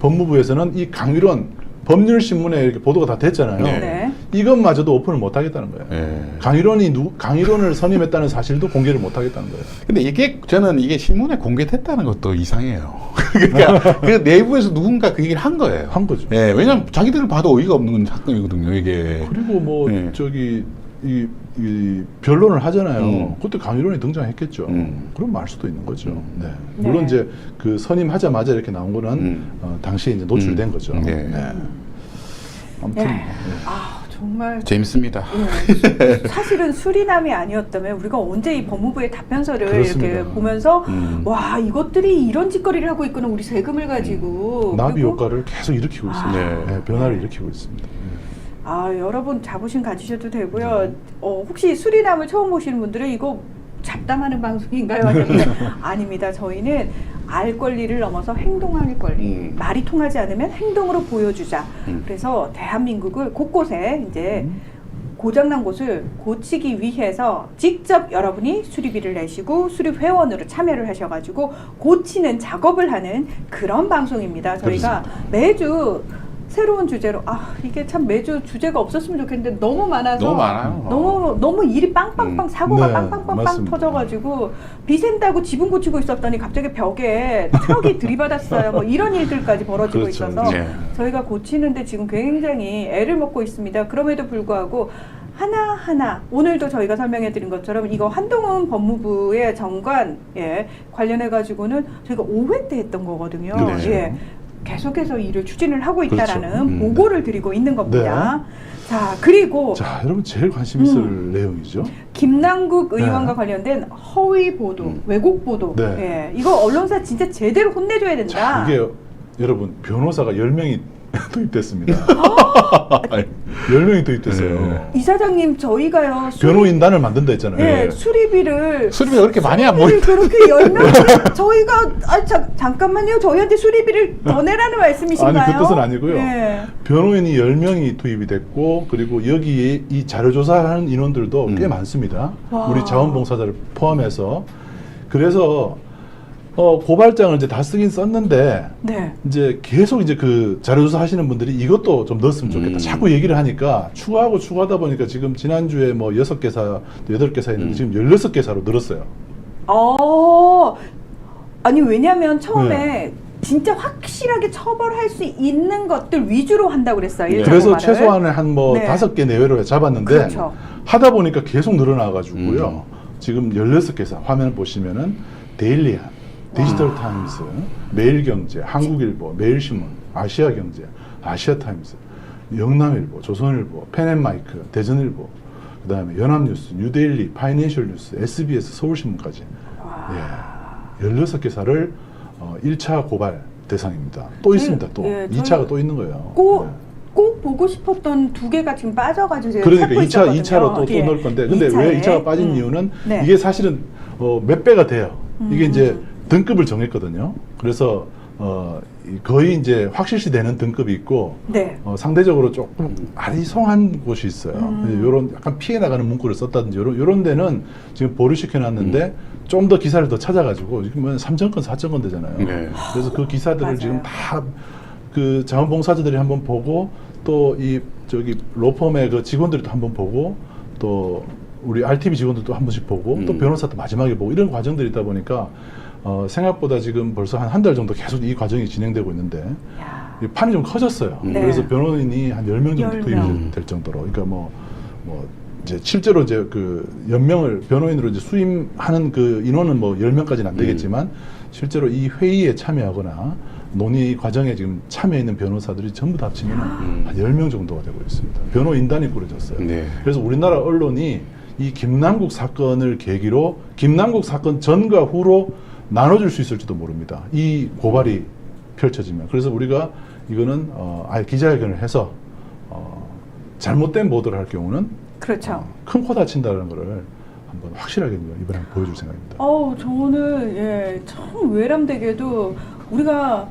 법무부에서는 이 강일원 법률 신문에 이렇게 보도가 다 됐잖아요. 네. 네. 이것마저도 오픈을 못 하겠다는 거예요. 예. 강일원을 선임했다는 사실도 공개를 못 하겠다는 거예요. 근데 저는 이게 신문에 공개됐다는 것도 이상해요. 그러니까 그 내부에서 누군가 그 얘기를 한 거예요. 한 거죠. 예, 왜냐면 자기들을 봐도 어이가 없는 사건이거든요, 이게. 그리고 뭐 네. 저기 이 변론을 하잖아요. 그때 강일원이 등장했겠죠. 그럼 말 수도 있는 거죠. 네. 물론 네. 이제 그 선임하자마자 이렇게 나온 거는 당시에 이제 노출된 거죠. 네. 네. 아무튼 네. 네. 아 정말 재밌습니다. 예. 사실은 수리남이 아니었다면 우리가 언제 이 법무부의 답변서를 그렇습니다. 이렇게 보면서 와 이것들이 이런 짓거리를 하고 있구나 우리 세금을 가지고 나비 그리고 효과를 계속 일으키고 있습니다. 네. 네, 변화를 일으키고 있습니다. 아 여러분 자부심 가지셔도 되고요. 혹시 수리남을 처음 보시는 분들은 이거 잡담하는 방송인가요? 하셨는데 아닙니다. 저희는 알 권리를 넘어서 행동할 권리. 말이 통하지 않으면 행동으로 보여주자. 그래서 대한민국을 곳곳에 이제 고장난 곳을 고치기 위해서 직접 여러분이 수리비를 내시고 수리회원으로 참여를 하셔가지고 고치는 작업을 하는 그런 방송입니다. 저희가 매주 새로운 주제로 이게 참 매주 주제가 없었으면 좋겠는데 너무 많아서 너무 많아요. 너무 일이 빵빵빵 사고가 네, 빵빵빵빵 맞습니다. 터져가지고 비샌다고 지붕 고치고 있었더니 갑자기 벽에 트럭이 들이받았어요. 뭐 이런 일들까지 벌어지고 그렇죠. 있어서 네. 저희가 고치는데 지금 굉장히 애를 먹고 있습니다. 그럼에도 불구하고 하나하나 오늘도 저희가 설명해 드린 것처럼 이거 한동훈 법무부의 정관 관련해 가지고는 저희가 5회 때 했던 거거든요. 네. 예. 계속해서 일을 추진을 하고 있다라는 그렇죠. 보고를 드리고 있는 겁니다. 자, 그리고 자, 여러분 제일 관심 있을 내용이죠. 김남국 의원과 네. 관련된 허위 보도, 왜곡 보도. 네. 예. 이거 언론사 진짜 제대로 혼내줘야 된다. 자, 이게 여러분 변호사가 10명이 도입됐습니다. 10명이 도입됐어요. 네. 이사장님 저희가요. 변호인단을 만든다 했잖아요. 네, 수리비를 수리비가 그렇게 많이 안 모이. 그렇게 10명 저희가 잠깐만요. 저희한테 수리비를 더 내라는 말씀이신가요? 아니 그 뜻은 아니고요. 네. 변호인이 10명이 투입이 됐고 그리고 여기에 이 자료조사하는 인원들도 꽤 많습니다. 와. 우리 자원봉사자를 포함해서 그래서 고발장을 이제 다 쓰긴 썼는데 네. 이제 계속 이제 그 자료조사 하시는 분들이 이것도 좀 넣었으면 좋겠다. 자꾸 얘기를 하니까 추가하다 보니까 지금 지난주에 뭐 6개사, 8개사 했는데 지금 16개사로 늘었어요. 아니 왜냐면 처음에 네. 진짜 확실하게 처벌할 수 있는 것들 위주로 한다고 그랬어요. 네. 그래서 일자고발을. 최소한의 한 뭐 네. 5개 내외로 잡았는데 그렇죠. 하다 보니까 계속 늘어나가지고요. 지금 16개사 화면 보시면은 데일리한, 디지털 타임스, 매일경제, 한국일보, 매일신문, 아시아경제, 아시아타임스, 영남일보, 조선일보, 펜앤마이크, 대전일보, 그 다음에 연합뉴스, 뉴데일리, 파이낸셜뉴스, SBS, 서울신문까지 16개사를 1차 고발 대상입니다. 또 있습니다. 또 예, 2차가 또 있는 거예요. 꼭 보고 싶었던 2개가 지금 빠져가지고 제가 그러니까 찾고 2차로 또 있었거든요. 넣을 건데 근데 2차에. 왜 2차가 빠진 이유는 네. 이게 사실은 몇 배가 돼요. 이게 이제 등급을 정했거든요. 그래서 거의 이제 확실시 되는 등급이 있고 네. 상대적으로 조금 아리송한 곳이 있어요. 요런 약간 피해 나가는 문구를 썼다든지 요런 데는 지금 보류 시켜놨는데 좀 더 기사를 더 찾아가지고 지금 3,000건, 4,000건 되잖아요. 네. 그래서 그 기사들을 맞아요. 지금 다 그 자원봉사자들이 한번 보고 또 이 저기 로펌의 그 직원들도 한번 보고 또 우리 RTV 직원들도 한 번씩 보고 또 변호사도 마지막에 보고 이런 과정들이 있다 보니까 생각보다 지금 벌써 한 달 정도 계속 이 과정이 진행되고 있는데 이 판이 좀 커졌어요. 네. 그래서 변호인이 한 10명 정도 10명. 투입이 될 정도로 그러니까 뭐 이제 실제로 이제 그 연명을 변호인으로 이제 수임하는 그 인원은 뭐 10명까지는 안 되겠지만 실제로 이 회의에 참여하거나 논의 과정에 지금 참여해 있는 변호사들이 전부 다 합치면 한 10명 정도가 되고 있습니다. 변호인단이 꾸려졌어요. 네. 그래서 우리나라 언론이 이 김남국 사건을 계기로 김남국 사건 전과 후로 나눠줄 수 있을지도 모릅니다. 이 고발이 펼쳐지면. 그래서 우리가 이거는 아예 기자회견을 해서 잘못된 보도를 할 경우는 그렇죠. 큰 코 다친다는 거를 한번 확실하게 이번에 보여줄 생각입니다. 저는 참 외람되게도 우리가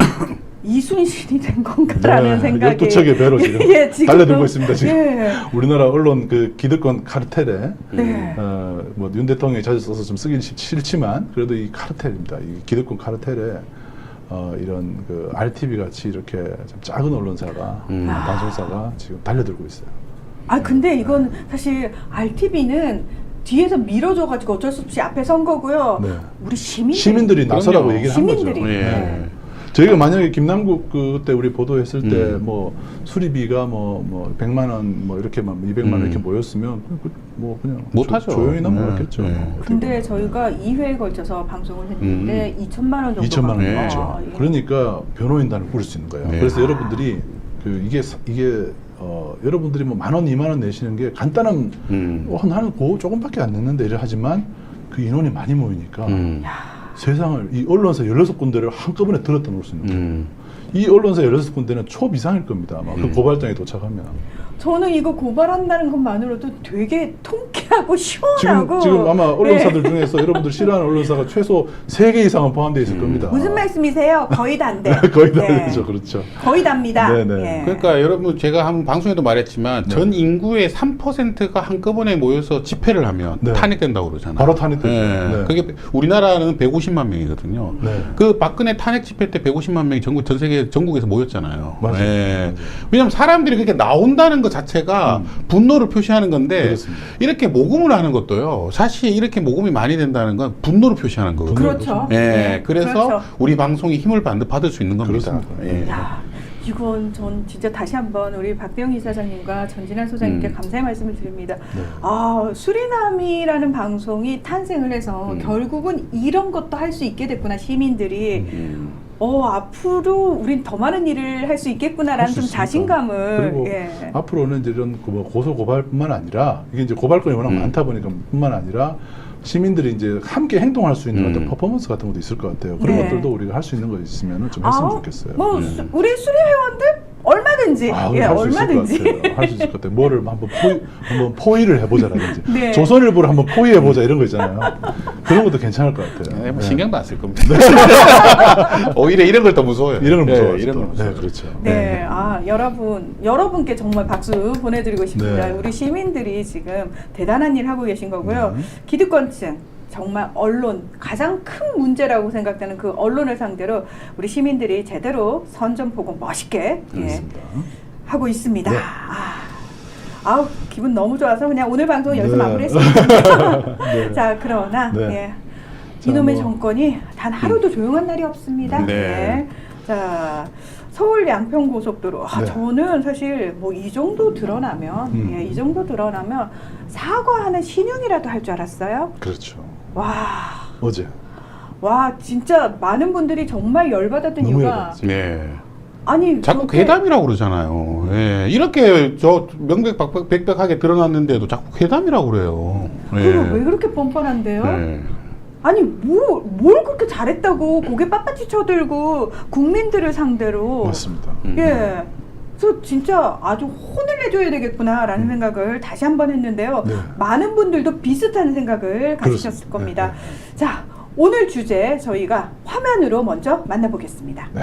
이순신이 된 건가라는 생각이 12척의 배로 지금 지금 달려들고 있습니다. 지금 예. 우리나라 언론 그 기득권 카르텔에 네. 뭐 윤 대통령이 자주 써서 좀 쓰긴 싫지만 그래도 이 카르텔입니다. 이 기득권 카르텔에 이런 그 RTV 같이 이렇게 좀 작은 언론사가 방송사가 지금 달려들고 있어요. 아 근데 이건 사실 RTV는 뒤에서 밀어줘가지고 어쩔 수 없이 앞에 선 거고요. 네. 우리 시민들이 나서라고 그럼요. 얘기를 한 거죠. 시민들이. 예. 저희가 만약에 김남국 그때 우리 보도했을 때 음. 뭐 수리비가 뭐 100만 원 뭐 이렇게 막 200만 원 이렇게 모였으면 뭐 그냥 못하죠. 조용히 넘어갔겠죠. 네. 근데 저희가 2회에 걸쳐서 방송을 했는데 2천만 원 정도 2천만 원 네. 나왔죠. 그러니까 변호인단을 꾸릴 수 있는 거예요. 네. 그래서 여러분들이 그 이게 여러분들이 뭐 10,000원, 20,000원 내시는 게 간단한 나는 그거 조금밖에 안 냈는데 이래 하지만 그 인원이 많이 모이니까 세상을 이 언론사 16군데를 한꺼번에 들었다 놓을 수 있는 거예요. 이 언론사 16군데는 초비상일 겁니다. 아마 그 고발장에 도착하면. 저는 이거 고발한다는 것만으로도 되게 통쾌하고 시원하고 지금 아마 언론사들 중에서 여러분들 싫어하는 언론사가 최소 3개 이상은 포함되어 있을 겁니다. 무슨 말씀이세요? 거의 다인데. 거의 다 되죠. 그렇죠. 거의 답니다. 네네. 예. 그러니까 여러분 제가 한 방송에도 말했지만 전 인구의 3%가 한꺼번에 모여서 집회를 하면 네. 탄핵된다고 그러잖아요. 바로 탄핵되죠. 네. 네. 그게 우리나라는 150만 명이거든요. 네. 그 박근혜 탄핵 집회 때 150만 명이 전 세계 전국에서 모였잖아요. 맞아요. 네. 왜냐하면 사람들이 그렇게 나온다는 것 자체가 분노를 표시하는 건데 그렇습니다. 이렇게 모금을 하는 것도요. 사실 이렇게 모금이 많이 된다는 건 분노를 표시하는 거거든요. 그렇죠. 예. 네. 그래서 그렇죠. 우리 방송이 힘을 받을 수 있는 겁니다. 그렇습니다. 예. 야, 이건 전 진짜 다시 한번 우리 박대영 이사장님과 전진환 소장님께 감사의 말씀을 드립니다. 네. 아, 수리남이라는 방송이 탄생을 해서 결국은 이런 것도 할 수 있게 됐구나, 시민들이. 앞으로 우린 더 많은 일을 할 수 있겠구나라는 할수 좀 있습니다. 자신감을. 그리고 예. 앞으로는 이제 이런 뭐 고소 고발뿐만 아니라 이게 이제 고발건이 워낙 많다 보니까 뿐만 아니라 시민들이 이제 함께 행동할 수 있는 어떤 퍼포먼스 같은 것도 있을 것 같아요. 그런 네. 것들도 우리가 할 수 있는 거 있으면 좀 했으면 좋겠어요. 뭐 우리 수리 회원들 얼마든지, 예, 할수 있을 얼마든지. 것 같아요. 할 수 있을 것 같아요. 뭐를 한번 포위를 해보자라든지 네. 조선일보를 한번 포위해보자 이런 거 있잖아요. 그런 것도 괜찮을 것 같아요. 네, 뭐 네. 신경도 안 쓸 겁니다. 오히려 이런 걸 더 무서워요. 이런 걸 무서워하죠. 이런 걸 또. 무서워요. 네, 그렇죠. 네, 여러분께 정말 박수 보내드리고 싶습니다. 네. 우리 시민들이 지금 대단한 일 하고 계신 거고요. 기득권층, 정말 언론, 가장 큰 문제라고 생각되는 그 언론을 상대로 우리 시민들이 제대로 선전포고 멋있게 그렇습니다. 하고 있습니다. 네. 아우, 기분 너무 좋아서 그냥 오늘 방송 여기서 네. 마무리했습니다. 네. 자, 그러나 네. 예. 자, 이놈의 뭐. 정권이 단 하루도 조용한 날이 없습니다. 네. 예. 자, 서울 양평 고속도로. 네. 저는 사실 뭐 이 정도 드러나면, 이 정도 드러나면 사과하는 신용이라도 할 줄 알았어요. 그렇죠. 와, 어제 진짜 많은 분들이 정말 열받았던 너무 이유가 열받았어요. 네. 아니 자꾸 그렇게 괴담이라고 그러잖아요. 예. 이렇게 저 명백백백하게 드러났는데도 자꾸 괴담이라고 그래요. 그거 왜 그렇게 뻔뻔한데요? 네. 아니 뭘 그렇게 잘했다고 고개 빳빳이 쳐들고 국민들을 상대로 맞습니다. 예. 그래서 진짜 아주 혼을 내줘야 되겠구나라는 생각을 다시 한번 했는데요. 네. 많은 분들도 비슷한 생각을 가지셨을 그렇습니다. 겁니다. 네, 자, 오늘 주제 저희가 화면으로 먼저 만나보겠습니다. 네.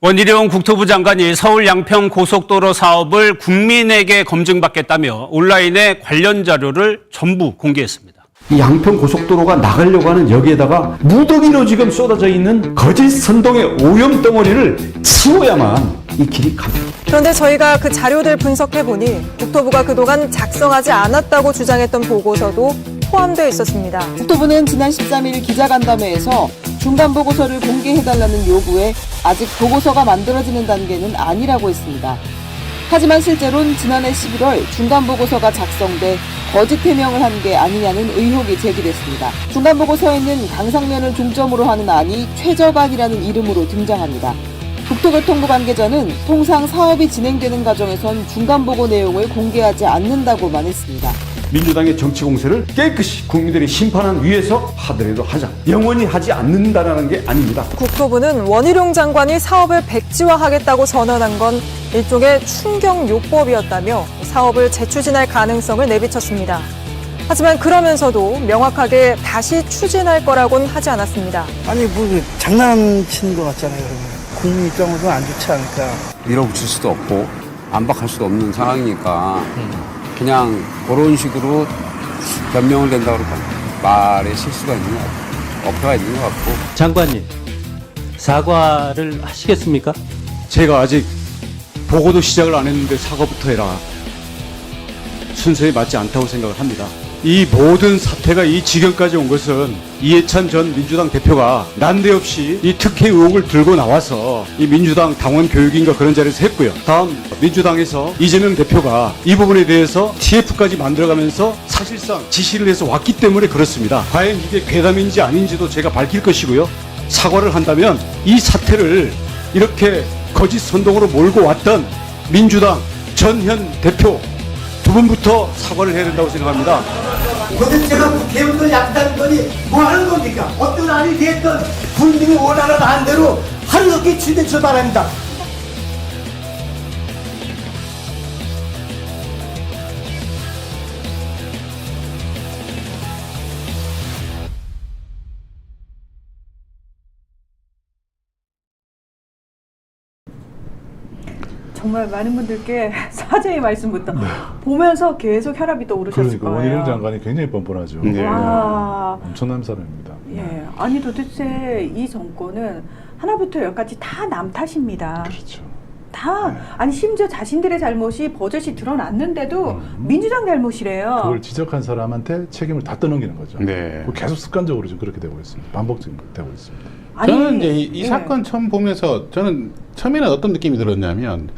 원희룡 국토부 장관이 서울 양평 고속도로 사업을 국민에게 검증받겠다며 온라인에 관련 자료를 전부 공개했습니다. 이 양평 고속도로가 나가려고 하는 여기에다가 무더기로 지금 쏟아져 있는 거짓 선동의 오염 덩어리를 치워야만 이 길이 갑니다. 그런데 저희가 그 자료들 분석해보니 국토부가 그동안 작성하지 않았다고 주장했던 보고서도 포함되어 있었습니다. 국토부는 지난 13일 기자간담회에서 중간 보고서를 공개해달라는 요구에 아직 보고서가 만들어지는 단계는 아니라고 했습니다. 하지만 실제로는 지난해 11월 중간 보고서가 작성돼 거짓 해명을 한 게 아니냐는 의혹이 제기됐습니다. 중간 보고서에는 강상면을 중점으로 하는 안이 최저간이라는 이름으로 등장합니다. 국토교통부 관계자는 통상 사업이 진행되는 과정에선 중간 보고 내용을 공개하지 않는다고만 했습니다. 민주당의 정치 공세를 깨끗이 국민들이 심판한 위에서 하더라도 하자. 영원히 하지 않는다라는 게 아닙니다. 국토부는 원희룡 장관이 사업을 백지화하겠다고 선언한 건 일종의 충격요법이었다며 사업을 재추진할 가능성을 내비쳤습니다. 하지만 그러면서도 명확하게 다시 추진할 거라고는 하지 않았습니다. 아니 뭐 장난치는 것 같잖아요. 그러면 국민 입장으로도 안 좋지 않을까. 밀어붙일 수도 없고 안박할 수도 없는 상황이니까 그냥 그런 식으로 변명을 된다고 그럴까 말에 실수가 있는 것 같고 어폐가 있는 것 같고. 장관님, 사과를 하시겠습니까? 제가 아직 보고도 시작을 안 했는데 사과부터 해라. 순서에 맞지 않다고 생각을 합니다. 이 모든 사태가 이 지경까지 온 것은 이해찬 전 민주당 대표가 난데없이 이 특혜 의혹을 들고 나와서 이 민주당 당원 교육인가 그런 자리에서 했고요. 다음 민주당에서 이재명 대표가 이 부분에 대해서 TF까지 만들어가면서 사실상 지시를 해서 왔기 때문에 그렇습니다. 과연 이게 괴담인지 아닌지도 제가 밝힐 것이고요. 사과를 한다면 이 사태를 이렇게 거짓 선동으로 몰고 왔던 민주당 전현 대표 두 분부터 사과를 해야 된다고 생각합니다. 도대체가 국회의원들 약다는 거니 뭐 하는 겁니까? 어떤 안이 됐든 국민이 원하는 안대로 하루속히 추진치 바랍니다. 정말 많은 분들께 사죄의 말씀부터 보면서 계속 혈압이 또 오르셨을 그러니까 거예요. 원희룡 장관이 굉장히 뻔뻔하죠. 네. 와. 엄청난 사람입니다. 예. 아니 도대체 이 정권은 하나부터 열까지 다 남 탓입니다. 그렇죠. 다 아니 심지어 자신들의 잘못이 버젓이 드러났는데도 민주당 잘못이래요. 그걸 지적한 사람한테 책임을 다 떠넘기는 거죠. 네. 계속 습관적으로 지금 그렇게 되고 있습니다. 반복적으로 되고 있습니다. 아니, 저는 이제 이 예. 사건 처음 보면서 저는 처음에는 어떤 느낌이 들었냐면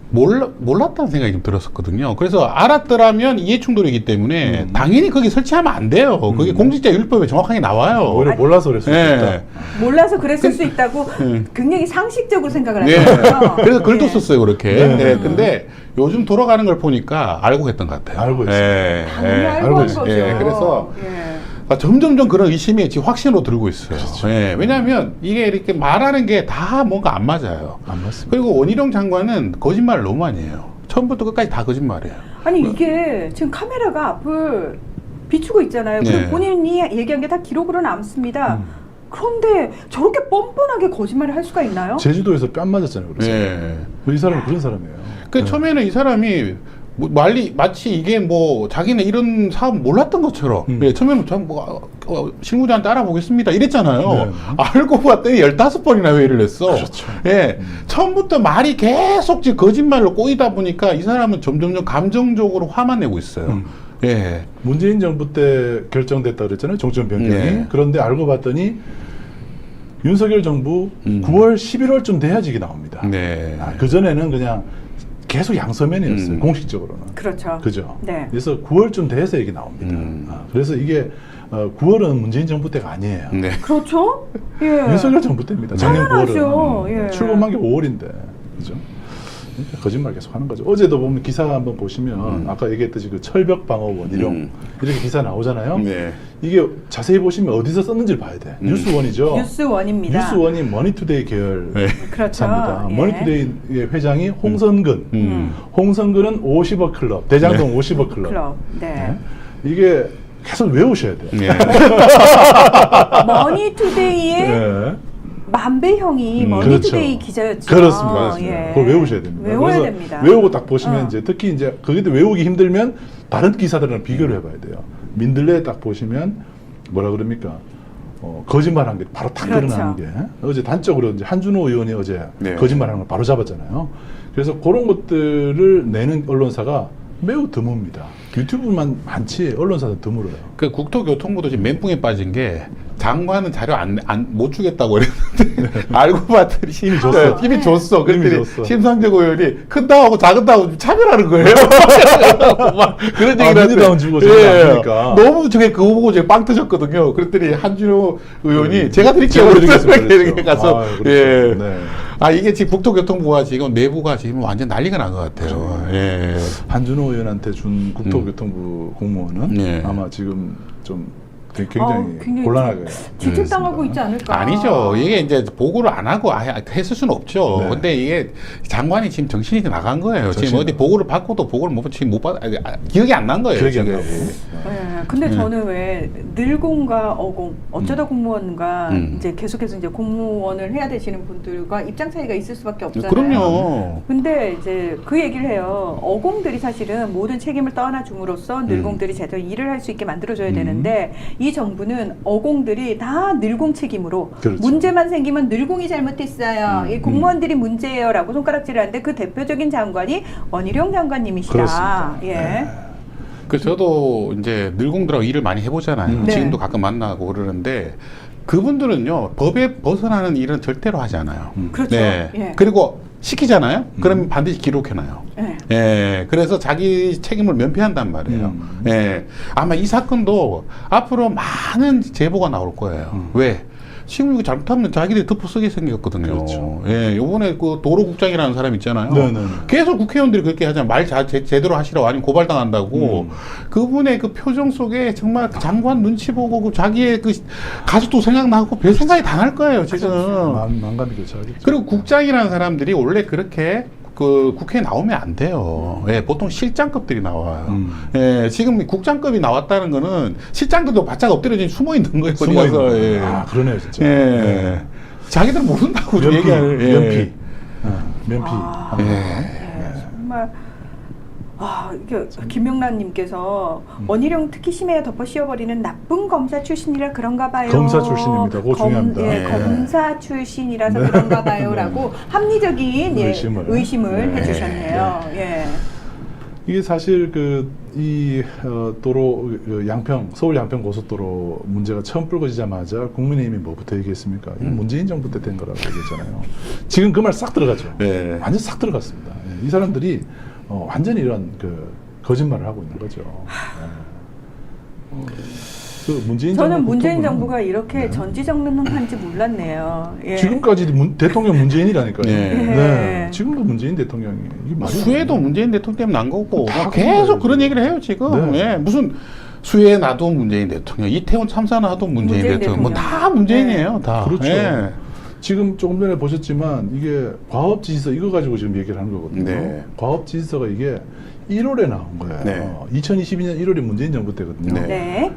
몰랐다는 생각이 좀 들었었거든요. 그래서 알았더라면 이해충돌이기 때문에 당연히 거기 설치하면 안 돼요. 그게 공직자윤리법에 정확하게 나와요. 오히려 몰라서 그랬을 수도 예. 있다. 몰라서 그랬을 수 있다고 굉장히 상식적으로 생각을 네. 하셨어요. 그래서 글도 예. 썼어요, 그렇게. 네. 네. 근데 요즘 돌아가는 걸 보니까 알고 했던 것 같아요. 알고 있어요. 예. 당연히 예. 알고 한 거죠. 예. 그래서 예. 점점점 그런 의심이 지금 확신으로 들고 있어요. 예. 왜냐하면 이게 이렇게 말하는 게 다 뭔가 안 맞아요. 안 맞습니다. 그리고 원희룡 장관은 거짓말을 너무 많이 해요. 처음부터 끝까지 다 거짓말이에요. 아니 이게 지금 카메라가 앞을 비추고 있잖아요. 그리고 네. 본인이 얘기한 게 다 기록으로 남습니다. 그런데 저렇게 뻔뻔하게 거짓말을 할 수가 있나요? 제주도에서 뺨 맞았잖아요. 그래서 예. 이 사람은 그런 사람이에요. 그 처음에는 이 사람이 마치 이게 뭐 자기네 이런 사업 몰랐던 것처럼 예, 처음에는 실무자한테 알아보겠습니다 이랬잖아요. 네. 알고 봤더니 15번이나 회의를 했어. 그렇죠. 예. 처음부터 말이 계속 지금 거짓말로 꼬이다 보니까 이 사람은 점점점 감정적으로 화만 내고 있어요. 예. 문재인 정부 때 결정됐다 그랬잖아요. 정권 변경이. 네. 그런데 알고 봤더니 윤석열 정부 9월, 11월쯤 돼야지 이게 나옵니다. 네. 그전에는 그냥 계속 양서면이었어요. 음. 공식적으로는. 그렇죠. 그죠? 네. 그래서 9월쯤 돼서 이게 나옵니다. 그래서 이게 9월은 문재인 정부 때가 아니에요. 네. 그렇죠? 예. 윤석열 정부 때입니다. 작년 당연하죠. 9월은. 예. 출범한 게 5월인데. 그죠? 그러니까 거짓말 계속 하는 거죠. 어제도 보면 기사 한번 보시면 아까 얘기했듯이 그 철벽 방어원 이런 이렇게 기사 나오잖아요. 네. 이게 자세히 보시면 어디서 썼는지를 봐야 돼. 뉴스원이죠. 뉴스원입니다. 뉴스원이 머니투데이 계열 네. 그렇죠. 기사입니다. 예. 머니투데이의 회장이 홍성근. 홍성근은 50억 클럽, 대장동 50억 클럽. 클럽. 네. 네. 이게 계속 외우셔야 돼요. 네. 머니투데이의 네. 만배 형이 머니투데이 기자였죠. 그렇습니다. 예. 그걸 외우셔야 됩니다. 외워야 그래서 됩니다. 외우고 딱 보시면 이제 특히 이제 그게 외우기 힘들면 다른 기사들이랑 비교를 해봐야 돼요. 민들레 딱 보시면 뭐라 그럽니까? 거짓말한 게 바로 탁 그렇죠. 드러나는 게 어제 단적으로 이제 한준호 의원이 어제 네. 거짓말하는 걸 바로 잡았잖아요. 그래서 그런 것들을 내는 언론사가 매우 드뭅니다. 유튜브만 많지 언론사는 드물어요. 그 국토교통부도 지금 멘붕에 빠진 게 장관은 자료 못 주겠다고 그랬는데 알고 봤더니 이미 줬어. 이미 줬어. 이미 그랬더니 줬어. 심상정 의원이 큰 당하고 작은 당하고 차별하는 거예요. 막 그런 얘기를 하는데 민주당은 주고 저는 안 주니까. 너무 저게 그거 보고 제가 빵 터졌거든요. 그랬더니 한준호 의원이 제가 드릴게요. 제가 드리겠습니다. 이렇게 가서 아, 그렇죠. 예. 네. 아 이게 지금 국토교통부가 지금 내부가 지금 완전 난리가 난 것 같아요. 예. 한준호 의원한테 준 국토교통부 공무원은 예. 아마 지금 좀 굉장히 곤란하게 질책당하고 있지 않을까? 아니죠. 이게 이제 보고를 안 하고 아예 했을 수는 없죠. 네. 근데 이게 장관이 지금 정신이 나간 거예요. 지금 정신이 어디 보고를 받고도 보고를 못 받, 기억이 안 난 거예요. 기억이 안 지금. 나고. 네, 근데 저는 왜 늘공과 어공, 어쩌다 공무원과 이제 계속해서 이제 공무원을 해야 되시는 분들과 입장 차이가 있을 수밖에 없잖아요. 그럼요. 근데 이제 그 얘기를 해요. 어공들이 사실은 모든 책임을 떠나줌으로써 늘공들이 제대로 일을 할 수 있게 만들어줘야 되는데 이 정부는 어공들이 다 늘공 책임으로 그렇죠. 문제만 생기면 늘공이 잘못했어요. 이 공무원들이 문제예요라고 손가락질을 하는데 그 대표적인 장관이 원희룡 장관님이시다. 그렇습니다. 예. 그 저도 이제 늘공들하고 일을 많이 해보잖아요. 네. 지금도 가끔 만나고 그러는데 그분들은요 법에 벗어나는 일은 절대로 하지 않아요. 그렇죠. 네. 예. 그리고 시키잖아요. 그러면 반드시 기록해놔요. 예. 예, 그래서 자기 책임을 면피한단 말이에요. 예, 아마 이 사건도 앞으로 많은 제보가 나올 거예요. 왜? 지금 이거 잘못하면 자기들이 덮어 쓰게 생겼거든요. 그렇죠. 예, 요번에 그 도로국장이라는 사람 있잖아요. 네네네. 계속 국회의원들이 그렇게 하잖아요. 말 제대로 하시라고 아니면 고발당한다고. 그분의 그 표정 속에 정말 그 장관 눈치 보고 그 자기의 그 가족도 생각나고 별 생각이 다 날 거예요, 지금. 만감이 교차하겠죠. 그리고 국장이라는 사람들이 원래 그렇게 그 국회에 나오면 안 돼요. 예, 보통 실장급들이 나와요. 예, 지금 국장급이 나왔다는 거는 실장급도 바짝 엎드려진 숨어 있는 거예요. 숨어 어디 가서. 있는 예. 거. 아, 그러네요, 진짜. 예. 네. 자기들은 모른다고 면피, 얘기하는. 예. 면피. 면피. 예, 정말 이게 김명란님께서 원희룡 특히 심해야 덮어 씌워버리는 나쁜 검사 출신이라 그런가 봐요. 검사 출신입니다. 그거 중요합니다. 예, 네. 검사 출신이라서 그런가 봐요라고 합리적인 의심을 네. 해주셨네요. 예. 이게 사실 이 도로 양평 서울 양평 고속도로 문제가 처음 불거지자마자 국민의힘이 뭐부터 얘기했습니까? 이거 문재인 정부 때 된 거라고 얘기했잖아요. 지금 그 말 싹 들어가죠. 네. 완전 싹 들어갔습니다. 이 사람들이 완전히 이런 거짓말을 하고 있는 거죠. 그 문재인 저는 정부 문재인 국토부는 정부가 이렇게 전지전능한지 몰랐네요. 예. 지금까지 대통령 문재인이라니까요. 네. 네. 지금도 문재인 대통령이 이게 말이 수혜도 문재인 대통령 때문에 난 거고 다 계속 그런 그런 거예요. 얘기를 해요 지금. 네. 예, 무슨 수혜 나도 문재인 대통령, 이태원 참사 나도 문재인 대통령, 뭐 다 문재인이에요, 다. 그렇죠. 예. 지금 조금 전에 보셨지만 이게 과업지시서 이거 가지고 지금 얘기를 하는 거거든요. 네. 과업지시서가 이게 1월에 나온 거예요. 네. 2022년 1월이 문재인 정부 때거든요. 네. 네.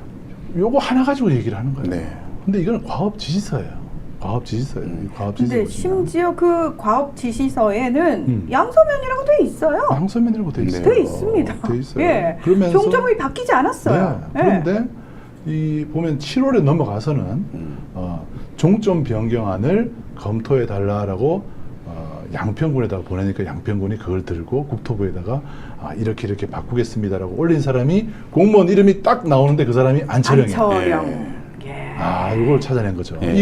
요거 하나 가지고 얘기를 하는 거예요. 네. 근데 이거는 과업지시서예요. 과업지시서예요. 이 과업지시서. 근데 심지어 그 과업 지시서에는 양서면이라고 돼 있어요. 양서면이라고 돼 있어요. 돼 있습니다. 돼 있어요. 예. 그러면서 종점이 바뀌지 않았어요. 네. 그런데 이 보면 7월에 넘어가서는 종점 변경안을 검토해 달라라고 양평군에다가 보내니까 양평군이 그걸 들고 국토부에다가 이렇게 바꾸겠습니다라고 올린 사람이 공무원 이름이 딱 나오는데 그 사람이 안철영이에요. 안철영. 예. 이걸 찾아낸 거죠. 예.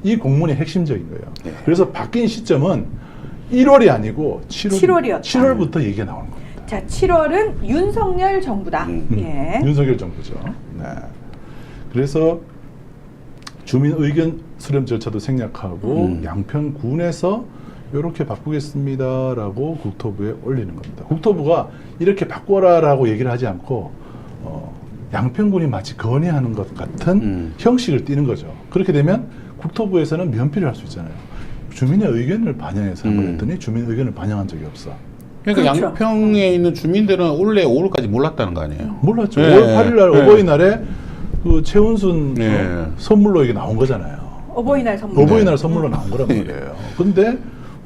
이 공문이 핵심적인 거예요. 예. 그래서 바뀐 시점은 1월이 아니고 7월이었다. 7월부터 얘기가 나오는 겁니다. 자, 7월은 윤석열 정부다. 예. 윤석열 정부죠. 네. 그래서 주민 의견 수렴 절차도 생략하고 양평군에서 이렇게 바꾸겠습니다라고 국토부에 올리는 겁니다. 국토부가 이렇게 바꿔라라고 얘기를 하지 않고 양평군이 마치 건의하는 것 같은 형식을 띠는 거죠. 그렇게 되면 국토부에서는 면피를 할 수 있잖아요. 주민의 의견을 반영해서 한번 했더니 주민 의견을 반영한 적이 없어. 그러니까 그렇죠. 양평에 있는 주민들은 원래 5월까지 몰랐다는 거 아니에요? 몰랐죠. 네. 5월 8일 날 네. 어버이날에 그 최은순 네. 선물로 이게 나온 거잖아요. 어버이날 선물. 어버이날 선물로 나온 거란 말이에요. 근데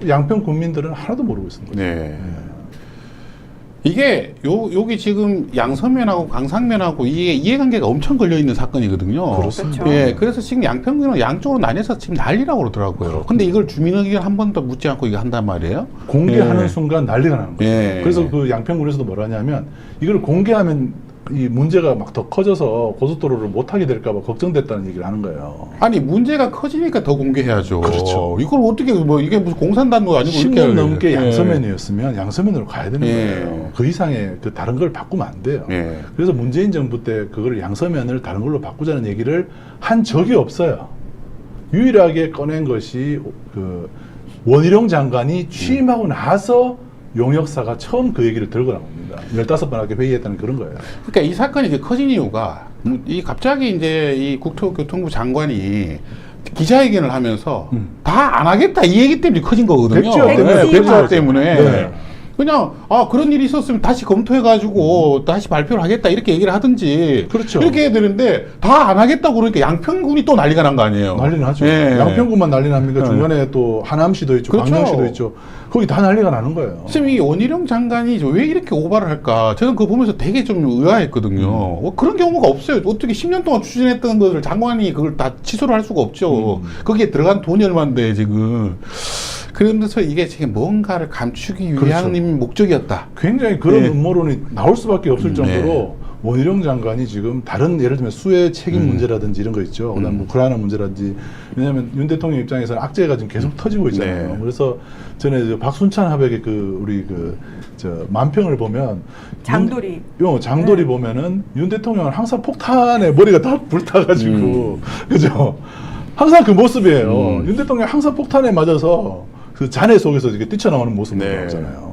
양평 국민들은 하나도 모르고 있는 거죠. 네. 이게 여기 지금 양서면하고 강상면하고 이게 이해관계가 엄청 걸려 있는 사건이거든요. 그렇습니다. 그렇죠. 예, 그래서 지금 양평군은 양쪽으로 나뉘어서 지금 난리라고 그러더라고요. 근데 이걸 주민 의견 한 번도 묻지 않고 이거 한단 말이에요. 공개하는 예. 순간 난리가 나는 거예요. 예. 그래서 그 양평군에서도 뭐라 하냐면 이걸 공개하면 이 문제가 막 더 커져서 고속도로를 못 하게 될까 봐 걱정됐다는 얘기를 하는 거예요. 아니 문제가 커지니까 더 공개해야죠. 그렇죠. 이걸 어떻게 뭐 이게 무슨 공산당도 아니고 10년 넘게 예. 양서면이었으면 양서면으로 가야 되는 예. 거예요. 그 이상의 그 다른 걸 바꾸면 안 돼요. 예. 그래서 문재인 정부 때 그걸 양서면을 다른 걸로 바꾸자는 얘기를 한 적이 없어요. 유일하게 꺼낸 것이 그 원희룡 장관이 취임하고 나서 용역사가 처음 그 얘기를 들고 나옵니다. 겁니다. 15번밖에 회의했다는 그런 거예요. 그러니까 이 사건이 이제 커진 이유가 이 갑자기 이제 이 국토교통부 장관이 기자회견을 하면서 다 안 하겠다 이 얘기 때문에 커진 거거든요. 백지화 때문에. 네, 백지화 때문에. 네. 그냥 그런 일이 있었으면 다시 검토해가지고 다시 발표를 하겠다 이렇게 얘기를 하든지 그렇죠. 이렇게 해야 되는데 다 안 하겠다고 그러니까 양평군이 또 난리가 난 거 아니에요. 난리 나죠. 예. 양평군만 난리 납니까? 네. 중간에 또 하남시도 있죠. 그렇죠. 광명시도 있죠. 거기 다 난리가 나는 거예요. 선생님, 이 원희룡 장관이 왜 이렇게 오바를 할까? 저는 그거 보면서 되게 좀 의아했거든요. 그런 경우가 없어요. 어떻게 10년 동안 추진했던 것을 장관이 그걸 다 취소를 할 수가 없죠. 거기에 들어간 돈이 얼마인데, 지금. 그러면서 이게 지금 뭔가를 감추기 위한 그렇죠. 목적이었다. 굉장히 그런 예. 음모론이 나올 수밖에 없을 정도로 네. 원희룡 장관이 지금 다른 예를 들면 수해 책임 문제라든지 이런 거 있죠. 그다음 뭐 우크라이나 문제라든지 왜냐하면 윤 대통령 입장에서는 악재가 지금 계속 터지고 있잖아요. 네. 그래서 전에 이제 박순찬 하백의 우리 만평을 보면 장돌이. 장돌이 보면은 윤 대통령은 항상 폭탄에 머리가 다 불타가지고 그죠. 항상 그 모습이에요. 윤 대통령 항상 폭탄에 맞아서 그 잔해 속에서 이렇게 뛰쳐나오는 모습을 네. 보잖아요.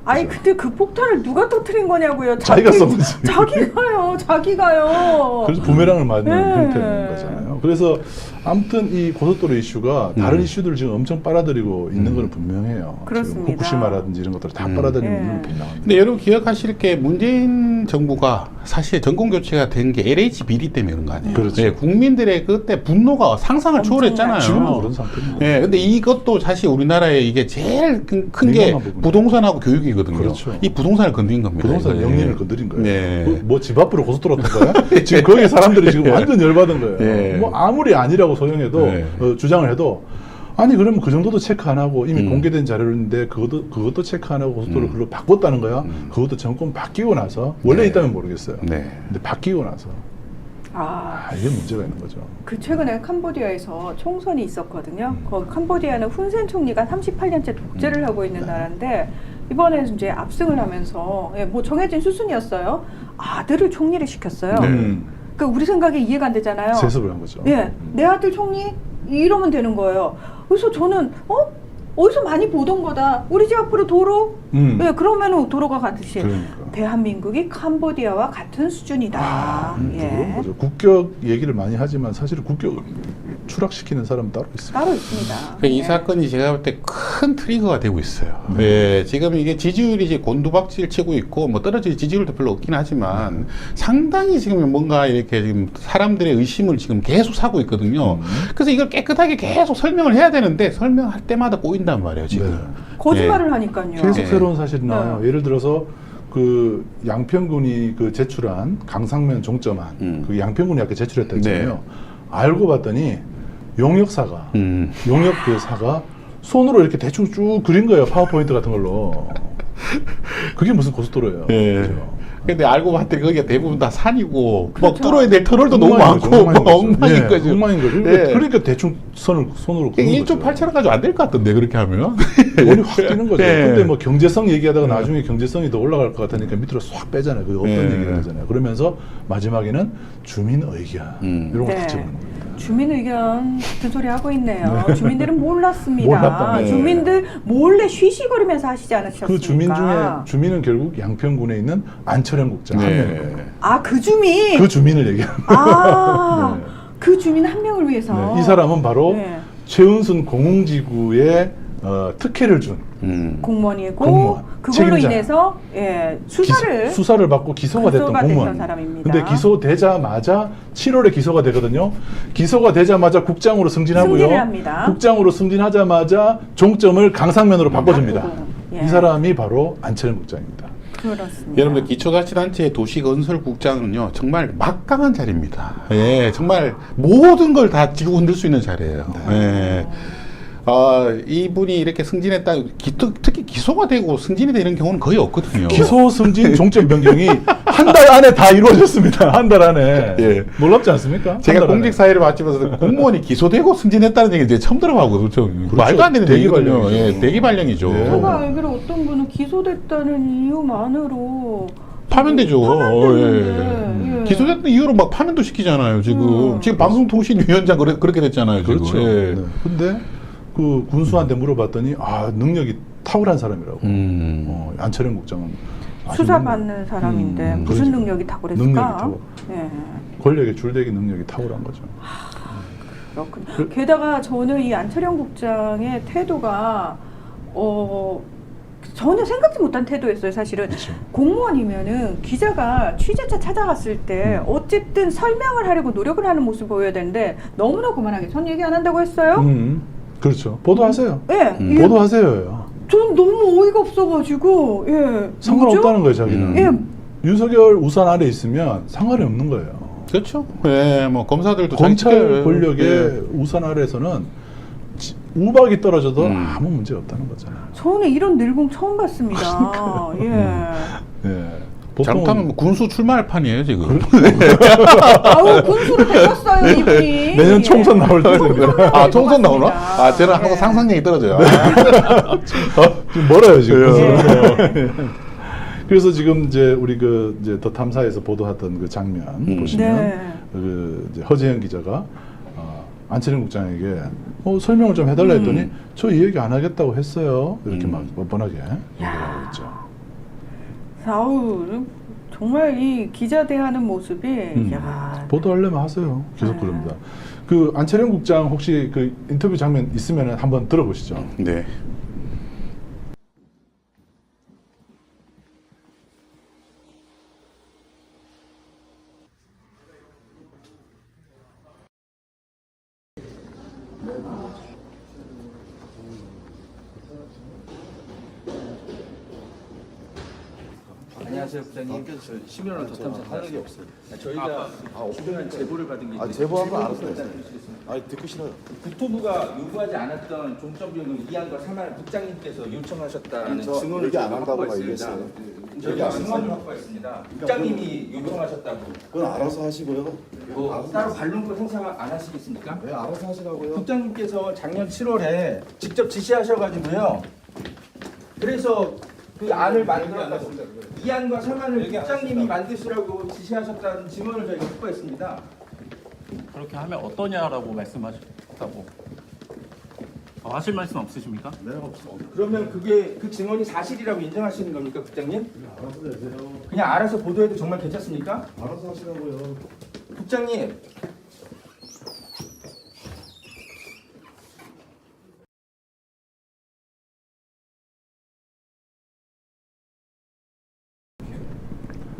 아니 근데 그 폭탄을 누가 터뜨린 거냐고요. 자기가 쏜 거지. 자기가요. 그래서 부메랑을 맞는 네. 형태인 거잖아요. 그래서 아무튼 이 고속도로 이슈가 다른 이슈들을 지금 엄청 빨아들이고 있는 건 분명해요. 그렇습니다. 지금 후쿠시마라든지 이런 것들을 다 빨아들이고 네. 있는 건 분명합니다. 근데 여러분 기억하실 게 문재인 정부가 사실 정권 교체가 된 게 LH 비리 때문에 그런 거 아니에요? 그렇죠. 예, 국민들의 그때 분노가 상상을 초월했잖아요. 지금도 그런 상태입니다. 예, 근데 이것도 사실 우리나라에 이게 제일 큰 게 민감한 부분이에요. 부동산하고 교육이거든요. 그렇죠. 이 부동산을 건드린 겁니다. 부동산 이거. 영린을 건드린 거예요. 네. 뭐 집 앞으로 고속도로 탔던 거야? 지금 거기 사람들이 지금 완전 열받은 거예요. 네. 뭐 아무리 아니라고 소용해도 네. 주장을 해도 아니 그러면 그 정도도 체크 안 하고 이미 공개된 자료인데 그것도 체크 안 하고 고속도로 글로 바꿨다는 거야? 그것도 정권 바뀌고 나서 원래 네. 있다면 모르겠어요. 네. 근데 바뀌고 나서 이게 문제가 있는 거죠. 그 최근에 캄보디아에서 총선이 있었거든요. 그 캄보디아는 훈센 총리가 38년째 독재를 하고 있는 나라인데 이번에는 이제 압승을 하면서 뭐 정해진 수순이었어요. 아들을 총리를 시켰어요. 네. 그 우리 생각에 이해가 안 되잖아요. 세습을 한 거죠. 예, 내 아들 총리 이러면 되는 거예요. 그래서 저는 어디서 많이 보던 거다. 우리 집 앞으로 도로. 예, 그러면은 도로가 가듯이 그러니까. 대한민국이 캄보디아와 같은 수준이다. 그런 예, 거죠. 국격 얘기를 많이 하지만 사실은 국격을 추락시키는 사람은 따로 있습니다. 따로 있습니다. 이 예. 사건이 제가 볼 때 큰 트리거가 되고 있어요. 네, 지금 이게 지지율이 이제 곤두박질 치고 있고 뭐 떨어질 지지율도 별로 없긴 하지만 상당히 지금 뭔가 이렇게 지금 사람들의 의심을 지금 계속 사고 있거든요. 그래서 이걸 깨끗하게 계속 설명을 해야 되는데 설명할 때마다 꼬인단 말이에요, 지금. 네. 거짓말을 하니까요. 계속 네. 새로운 사실이 나와요. 예를 들어서 그 양평군이 그 제출한 강상면 종점안 그 양평군이 아까 제출했다 했잖아요. 네. 알고 봤더니 용역사가 용역 그 사가 손으로 이렇게 대충 쭉 그린 거예요. 파워포인트 같은 걸로. 그게 무슨 고속도로예요. 네. 그죠? 근데 알고 봤더니 거기가 대부분 다 산이고 막 그렇죠. 뚫어야 될 터널도 너무 많고 막 엉망인 거죠. 엉망인 거죠. 네. 그러니까 대충 손으로 그린 1조 거죠. 8천원 가지고 안 될 것 같던데 그렇게 하면. 돈이 확 뛰는 거죠. 네. 근데 뭐 경제성 얘기하다가 나중에 경제성이 더 올라갈 것 같으니까 밑으로 싹 빼잖아요. 그게 어떤 네. 얘기를 하잖아요. 그러면서 마지막에는 주민 의견 이런 거 네. 같이 보는 겁니다. 주민 의견 같은 소리 하고 있네요. 주민들은 몰랐습니다. 몰랐다. 네. 주민들 몰래 쉬쉬거리면서 하시지 않으셨습니까? 그 주민 중에 주민은 결국 양평군에 있는 안철현 국장 한 명이에요. 그 주민. 그 주민을 얘기하는 네. 그 주민 한 명을 위해서. 네. 이 사람은 바로 네. 최은순 공흥지구에 특혜를 준 공무원이고 공무원, 그걸로 책임자. 인해서 수사를 받고 기소가 됐던 공무원. 사람입니다. 근데 기소되자마자 7월에 기소가 되거든요. 기소가 되자마자 국장으로 승진하고요. 승진을 합니다. 국장으로 승진하자마자 종점을 강상면으로 바꿔줍니다. 바꾸고. 예. 이 사람이 바로 안철현 국장입니다. 그렇습니다. 여러분들 기초자치단체 도시건설국장은요 정말 막강한 자리입니다. 예, 정말 모든 걸 다 지고 흔들 수 있는 자리예요. 예. 이분이 이렇게 승진했다, 특히 기소가 되고 승진이 되는 경우는 거의 없거든요. 기소 승진 종점 변경이 한 달 안에 다 이루어졌습니다. 한 달 안에. 예. 놀랍지 않습니까? 제가 공직 사회를 마치면서 공무원이 기소되고 승진했다는 얘기 이제 처음 들어가고 좀 말도 안 되는 대기 얘기거든요. 발령이죠. 예, 대기 발령이죠. 예. 제가 알기로 어떤 분은 기소됐다는 이유만으로 파면되죠. 파면됐는데, 예. 기소됐던 이유로 막 파면도 시키잖아요. 지금 방송통신위원장 그렇게 됐잖아요. 지금. 그렇죠. 예. 네. 근데 그 군수한테 물어봤더니 능력이 탁월한 사람이라고. 안철현 국장은 수사받는 사람인데 무슨 그러니까. 능력이 탁월했을까? 능력이 탁월. 예. 권력의 줄대기 능력이 탁월한 거죠. 그렇군요. 게다가 저는 이 안철영 국장의 태도가 전혀 생각지 못한 태도였어요. 사실은 그렇죠. 공무원이면은 기자가 취재차 찾아갔을 때 어쨌든 설명을 하려고 노력을 하는 모습을 보여야 되는데 너무나 그만하게 전 얘기 안 한다고 했어요. 그렇죠. 보도하세요. 예, 이게 보도하세요. 전 너무 어이가 없어가지고 예, 상관없다는 거예요, 자기는. 예. 윤석열 우산 아래 있으면 상관이 없는 거예요. 그렇죠. 예, 뭐 검사들도 검찰 권력의 예. 우산 아래에서는 우박이 떨어져도 아무 문제 없다는 거잖아요. 저는 이런 늘공 처음 봤습니다. 예. 예. 잘못하면 뭐 군수 출마할 판이에요 지금. 아우 군수로 되셨어요 이분이. 내년 총선 나올 때 아 총선 나오나? 아 저는 항상 상상력이 떨어져요. 지금 멀어요 지금. 예. 그래서 지금 이제 우리 그 이제 더 탐사에서 보도했던 그 장면 보시면 네. 그 이제 허재영 기자가 안철영 국장에게 설명을 좀 해달라 했더니 저 이 얘기 안 하겠다고 했어요. 이렇게 막 뻔뻔하게 얘기를 하고 있죠. 아우 정말 이 기자 대하는 모습이 야. 보도하려면 하세요. 계속 그럽니다. 그 안철영 국장 혹시 그 인터뷰 장면 있으면 한번 들어보시죠. 네. 안녕하세요, 부장님. 시민언론 더 탐사 하는 게 없어요. 저희가 중요한 제보를 받은 게 있는데 제보한 거 알아서 했어요. 듣기 싫어요. 국토부가 요구하지 않았던 종점비용금 2안과 3안 국장님께서 요청하셨다는 증언을 얘기 안 한다고 확보했습니다. 얘기했어요. 저희가 증언을 확보했습니다. 국장님이 요청하셨다고. 그건 알아서 하시고요. 따로 반론권 행사 안 하시겠습니까? 네, 알아서 하시라고요. 국장님께서 작년 7월에 직접 지시하셔가지고요. 그래서 그 안을 만들었다고 2안과 3안을 국장님이 만드시라고 지시하셨다는 증언을 저희가 확보했습니다. 그렇게 하면 어떠냐라고 말씀하셨다고 하실 말씀 없으십니까? 네, 없어. 그러면 그게 그 증언이 사실이라고 인정하시는 겁니까, 국장님? 알아서 하세요. 그냥 알아서 보도해도 정말 괜찮습니까? 알아서 하시라고요. 국장님.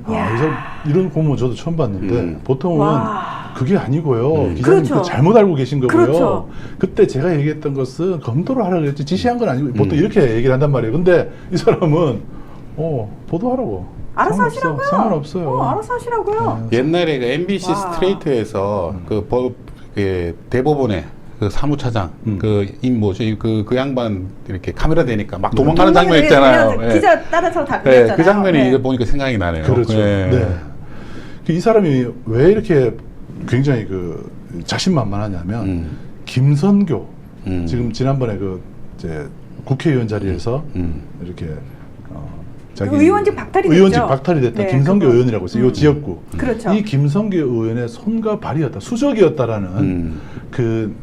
그래서 이런 고문 저도 처음 봤는데 보통은 와. 그게 아니고요. 기자님 그렇죠. 잘못 알고 계신 거고요. 그렇죠. 그때 제가 얘기했던 것은 검토를 하라고 했지 지시한 건 아니고 보통 이렇게 얘기를 한단 말이에요. 근데 이 사람은 보도하라고. 알아서 하시라고요. 상관없어요. 알아서 하시라고요. 옛날에 그 MBC 와. 스트레이트에서 그 대법원의 그 사무차장 그 뭐죠 그 양반 이렇게 카메라 대니까 막 도망가는 장면 있잖아요. 예. 기자 따라서 다 예, 그랬잖아요. 그 장면이 네. 이거 보니까 생각이 나네요. 그렇죠. 예. 네. 이 사람이 왜 이렇게 굉장히 그 자신만만하냐면 김선교 지금 지난번에 그 이제 국회의원 자리에서 이렇게 자기 의원직 박탈이 됐죠. 의원직 박탈이 됐던 네, 김성교 그거. 의원이라고 있어요. 이 지역구. 그렇죠. 이 김성교 의원의 손과 발이었다, 수적이었다라는 그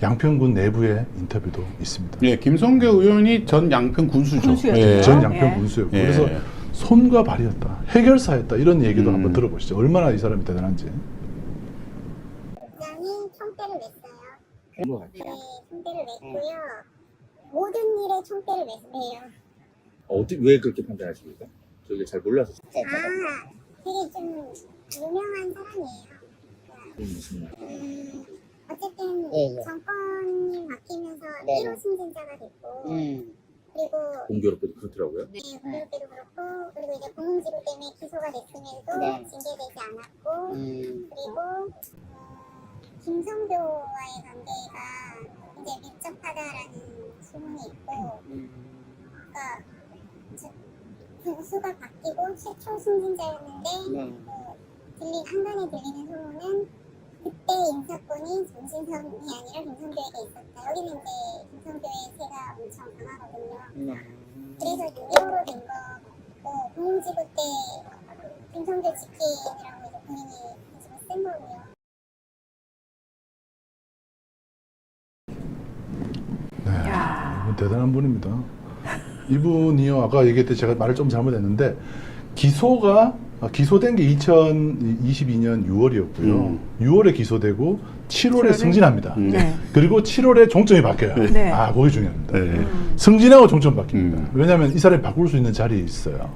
양평군 내부의 인터뷰도 있습니다. 예, 김성교 의원이 전 양평 군수죠. 군수였죠. 예. 전 양평 군수였고 예. 그래서 손과 발이었다, 해결사였다 이런 얘기도 한번 들어보시죠. 얼마나 이 사람이 대단한지. 국장이 총대를 맸어요. 네, 총대를 맸고요. 모든 일에 총대를 맸어요. 왜 그렇게 판단하십니까? 저게 잘 몰라서. 되게 좀 유명한 사람이에요. 어쨌든 정권이 바뀌면서 1호 승진자가 됐고 그리고 공교롭게도 그렇더라고요. 네, 공교롭게도 그렇고 그리고 이제 공무지구 때문에 기소가 됐음에도 징계되지 않았고 그리고 김성교와의 관계가 굉장히 밀접하다라는 소문이 있고 그러니까 군수가 바뀌고 최초 승진자였는데 한간에 들리는 소문은 그때 인사권이 정진성이 아니라 김성교에게 있었다. 여기는 이제 김성교의 세가 엄청 강하거든요. 그래서 6.25로 된 거고 공무지구 때 김성교 직계인이라고 이제 본인이 지금 쓴 거고요. 네, 이분 대단한 분입니다. 이분이요, 아까 얘기했듯이 제가 말을 좀 잘못했는데 기소된 게 2022년 6월이었고요. 6월에 기소되고 7월에 승진합니다. 네. 그리고 7월에 종점이 바뀌어요. 네. 아, 그게 중요합니다. 승진하고 종점 바뀝니다. 왜냐하면 이 사람이 바꿀 수 있는 자리에 있어요.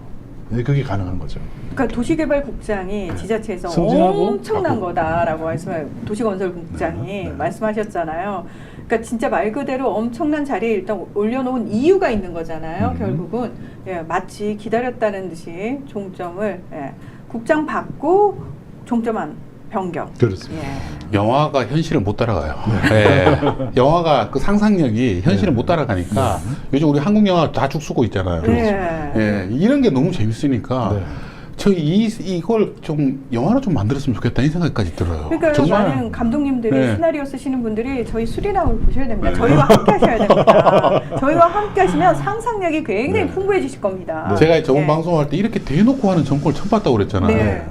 그게 가능한 거죠. 그러니까 도시개발국장이 지자체에서 승진하고 엄청난 바꾸고. 거다라고 도시건설국장이 말씀하셨잖아요. 그러니까 진짜 말 그대로 엄청난 자리에 일단 올려놓은 이유가 있는 거잖아요. 결국은 마치 기다렸다는 듯이 종점을 국장 받고 종점한 변경. 그렇습니다. 영화가 현실을 못 따라가요. 예. 영화가 그 상상력이 현실을 못 따라가니까 요즘 우리 한국 영화 다 죽쓰고 있잖아요. 예. 이런 게 너무 재밌으니까 저희 이걸 좀 영화로 좀 만들었으면 좋겠다 이 생각까지 들어요. 그러니까 정말 많은 감독님들이 시나리오 쓰시는 분들이 저희 수리남을 보셔야 됩니다. 저희와 함께 하셔야 됩니다. 저희와 함께 하시면 상상력이 굉장히 풍부해지실 겁니다. 제가 저번 방송할 때 이렇게 대놓고 하는 정권을 처음 봤다고 그랬잖아요. 네.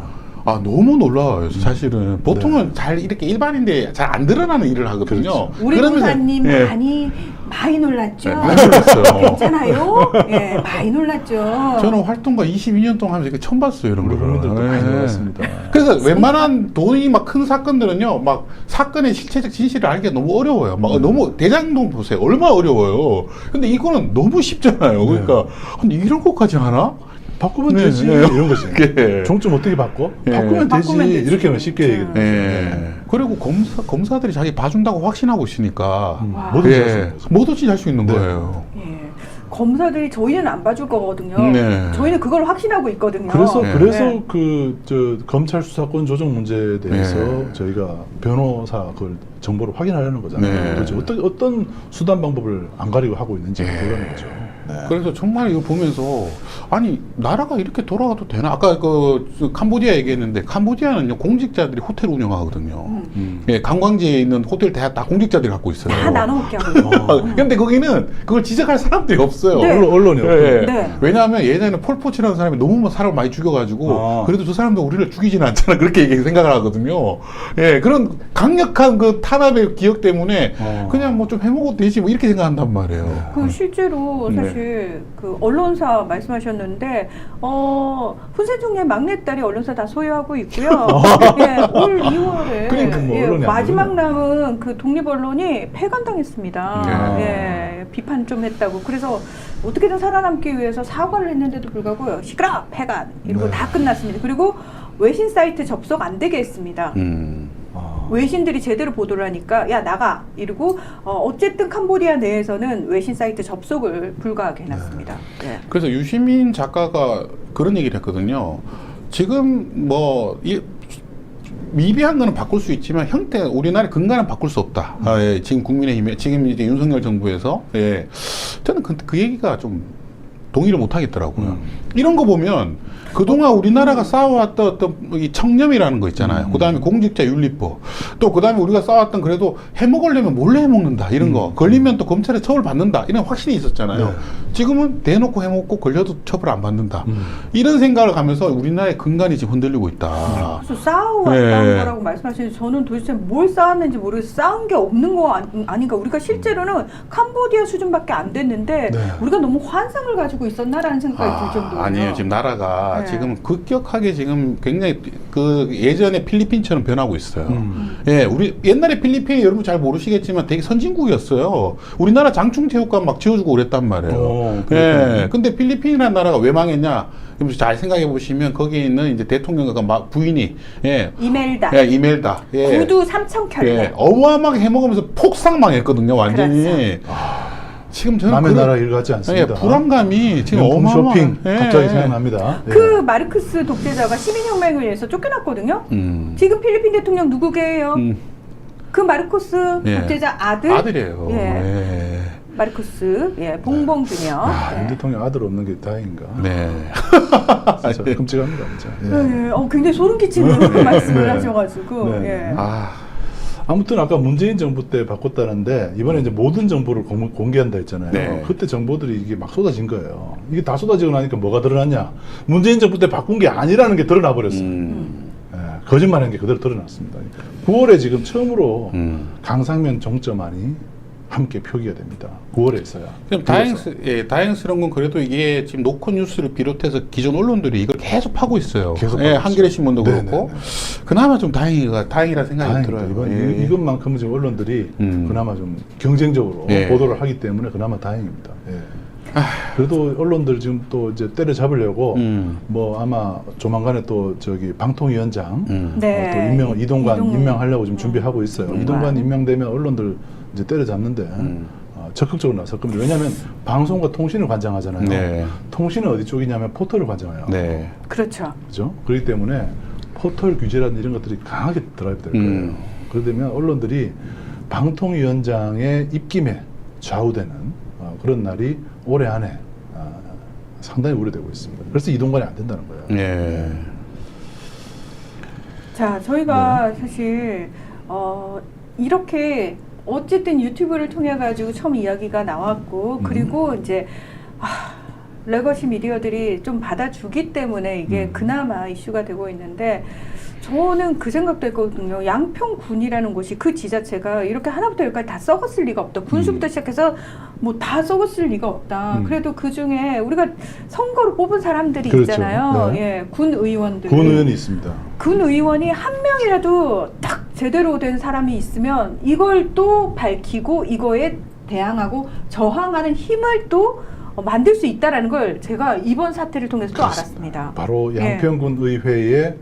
아, 너무 놀라워요, 사실은. 보통은 잘 이렇게 일반인데 잘 안 드러나는 일을 하거든요. 우리 그러면서- 도사님 예. 많이 놀랐죠? 네, 많이 놀랐어요. 괜찮아요? 예, 많이 놀랐죠? 저는 활동가 22년 동안 하면서 이거 처음 봤어요, 이런 거를. 국민들도 많이 예. 놀랐습니다. 그래서 웬만한 돈이 막 큰 사건들은요, 막 사건의 실체적 진실을 알기가 너무 어려워요. 막 너무 대장동 보세요. 얼마나 어려워요. 근데 이거는 너무 쉽잖아요. 그러니까, 아니, 이런 것까지 하나? 바꾸면 네, 되지. 네. 이런 거지. 예. 종점 어떻게 바꿔? 예. 바꾸면 되지. 바꾸면 되지. 이렇게 하면 쉽게 얘기해요. 예. 그리고 검사들이 자기 봐준다고 확신하고 있으니까 뭐든지 할수 있는 거죠. 뭐든지 할 수 있는 거예요. 예. 검사들이 저희는 안 봐줄 거거든요. 네. 저희는 그걸 확신하고 있거든요. 그래서 네. 검찰 수사권 조정 문제에 대해서 네. 저희가 변호사 그걸 정보를 확인하려는 거잖아요. 네. 그렇죠. 어떤 수단 방법을 안 가리고 하고 있는지 보려는 거죠. 네. 그래서 정말 이거 보면서 아니 나라가 이렇게 돌아가도 되나? 아까 그 캄보디아 얘기했는데 캄보디아는요 공직자들이 호텔 운영하거든요. 예, 관광지에 있는 호텔 다 공직자들이 갖고 있어요. 다 나눠먹게 하고. 근데 거기는 그걸 지적할 사람들이 없어요. 네. 언론이 없고. 예. 네. 왜냐하면 예전에 폴포츠라는 사람이 너무 사람을 많이 죽여가지고 그래도 저 사람도 우리를 죽이지는 않잖아 그렇게 생각을 하거든요. 예, 그런 강력한 그 탄압의 기억 때문에 그냥 뭐 좀 해먹어도 되지 뭐 이렇게 생각한단 말이에요. 그 실제로 사실 그 언론사 말씀하셨는데 훈센 총리의 막내딸이 언론사 다 소유하고 있고요. 예, 올 2월에 그러니까 뭐 언론이 안 마지막 남은 그 독립 언론이 폐간당했습니다. 네. 예, 비판 좀 했다고. 그래서 어떻게든 살아남기 위해서 사과를 했는데도 불구하고 시끄러 폐간 이러고 다 끝났습니다. 그리고 외신 사이트 접속 안 되게 했습니다. 외신들이 제대로 보도를 하니까 야 나가 이러고 어쨌든 캄보디아 내에서는 외신 사이트 접속을 불가하게 해놨습니다. 네. 그래서 유시민 작가가 그런 얘기를 했거든요. 지금 뭐 미비한 거는 바꿀 수 있지만 형태 우리나라의 근간은 바꿀 수 없다. 예, 지금 국민의힘에 지금 이제 윤석열 정부에서 저는 그 얘기가 좀 동의를 못 하겠더라고요. 이런 거 보면 그동안 우리나라가 쌓아왔던 어떤 이 청렴이라는 거 있잖아요. 그 다음에 공직자 윤리법. 또 그 다음에 우리가 쌓아왔던 그래도 해먹으려면 몰래 해먹는다. 이런 거. 걸리면 또 검찰에 처벌받는다. 이런 확신이 있었잖아요. 지금은 대놓고 해먹고 걸려도 처벌 안 받는다. 이런 생각을 하면서 우리나라의 근간이 지금 흔들리고 있다. 그래서 쌓아왔다는 거라고 말씀하시는데 저는 도대체 뭘 쌓았는지 모르겠어요. 쌓은 게 없는 거 아닌가. 우리가 실제로는 캄보디아 수준밖에 안 됐는데 우리가 너무 환상을 가지고 있었나라는 생각이 들 정도로. 아니에요. 지금 나라가 지금 급격하게 지금 굉장히 그 예전에 필리핀처럼 변하고 있어요. 예, 우리 옛날에 필리핀이 여러분 잘 모르시겠지만 되게 선진국이었어요. 우리나라 장충체육관 막 지어주고 그랬단 말이에요. 예, 근데 필리핀이라는 나라가 왜 망했냐? 잘 생각해 보시면 거기에 있는 이제 대통령과 부인이 이멜다. 예, 이멜다. 예. 구두 3,000켤레. 예, 어마어마하게 해먹으면서 폭삭 망했거든요. 완전히. 지금 저는 남의 나라 일 같지 않습니다. 불안감이 지금 명품 어마어마한 쇼핑 갑자기 생각납니다. 그 마르크스 독재자가 시민혁명을 위해서 쫓겨났거든요. 지금 필리핀 대통령 누구게요? 그 마르코스 독재자 아들이에요. 예. 마르코스, 봉봉준이요. 윤 대통령 아들 없는 게 다행인가. 네. 진짜 끔찍합니다, 진짜. 네. 굉장히 소름 끼치는 그런 말씀을 하셔가지고. 예. 아무튼 아까 문재인 정부 때 바꿨다는데 이번에 이제 모든 정보를 공개한다 했잖아요. 그때 정보들이 이게 막 쏟아진 거예요. 이게 다 쏟아지고 나니까 뭐가 드러났냐? 문재인 정부 때 바꾼 게 아니라는 게 드러나 버렸어요. 거짓말한 게 그대로 드러났습니다. 9월에 지금 처음으로 강상면 종점안이 함께 표기가 됩니다. 9월에 있어야. 그럼 다행스러운 건 그래도 이게 지금 노컷 뉴스를 비롯해서 기존 언론들이 이걸 계속 파고 있어요. 계속 예, 파고 한겨레 있어요. 신문도 네네네. 그렇고 그나마 좀 다행이라 생각이 들어요. 이것만큼은 지금 언론들이 그나마 좀 경쟁적으로 예. 보도를 하기 때문에 그나마 다행입니다. 예. 그래도 언론들 지금 또 이제 때려잡으려고 뭐 아마 조만간에 또 저기 방통위원장 네. 또 이동관 이동- 임명하려고 지금 준비하고 있어요. 이동관. 이동관 임명되면 언론들 이제 때려잡는데 적극적으로 나설 겁니다. 왜냐하면 방송과 통신을 관장하잖아요. 네. 통신은 어디 쪽이냐면 포털을 관장해요. 네. 그렇죠. 그죠? 그렇기 때문에 포털 규제라든 이런 것들이 강하게 드라이브 될 거예요. 그러다 보면 언론들이 방통위원장의 입김에 좌우되는 그런 날이 올해 안에 상당히 우려되고 있습니다. 그래서 이동관이 안 된다는 거예요. 예. 자, 저희가 사실 이렇게 어쨌든 유튜브를 통해 가지고 처음 이야기가 나왔고 그리고 이제 레거시 미디어들이 좀 받아주기 때문에 이게 그나마 이슈가 되고 있는데 저는 그 생각도 했거든요. 양평군이라는 곳이 그 지자체가 이렇게 하나부터 열까지 다 썩었을 리가 없다. 군수부터 시작해서 뭐 다 썩었을 리가 없다. 그래도 그 중에 우리가 선거로 뽑은 사람들이 그렇죠. 있잖아요. 네. 예, 군 의원들. 군 의원이 있습니다. 군 의원이 한 명이라도 딱 제대로 된 사람이 있으면 이걸 또 밝히고 이거에 대항하고 저항하는 힘을 또 만들 수 있다라는 걸 제가 이번 사태를 통해서 또 알았습니다. 바로 양평군 의회의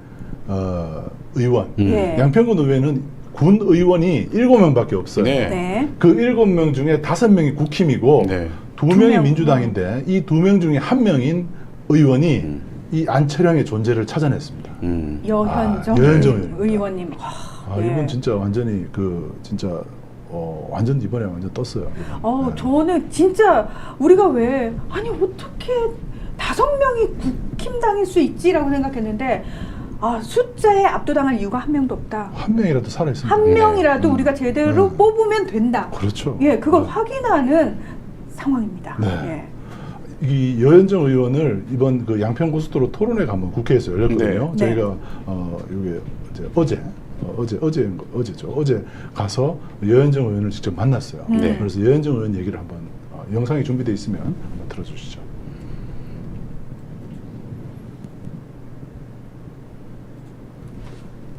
의원. 예. 양평군 의회는 군 의원이 7명밖에 없어요. 네. 네. 그 7명 중에 5명이 국힘이고 네. 2명이 명. 민주당인데 이 2명 중에 1명인 의원이 이 안철영의 존재를 찾아냈습니다. 여현정 여현정 의원님. 예. 이분 진짜 완전히 완전 이번에 완전 떴어요. 저는 진짜 우리가 왜 아니 어떻게 5명이 국힘당일 수 있지라고 생각했는데 숫자에 압도당할 이유가 한 명도 없다. 한 명이라도 살아있습니다. 한 명이라도 우리가 제대로 뽑으면 된다. 그렇죠. 예, 그걸 확인하는 상황입니다. 네. 예. 이 여현정 의원을 이번 그 양평고속도로 토론회 가면 국회에서 열렸거든요. 네. 저희가 이게 어제죠. 어제 가서 여현정 의원을 직접 만났어요. 네. 그래서 여현정 의원 얘기를 한번 영상이 준비되어 있으면 한번 들어주시죠.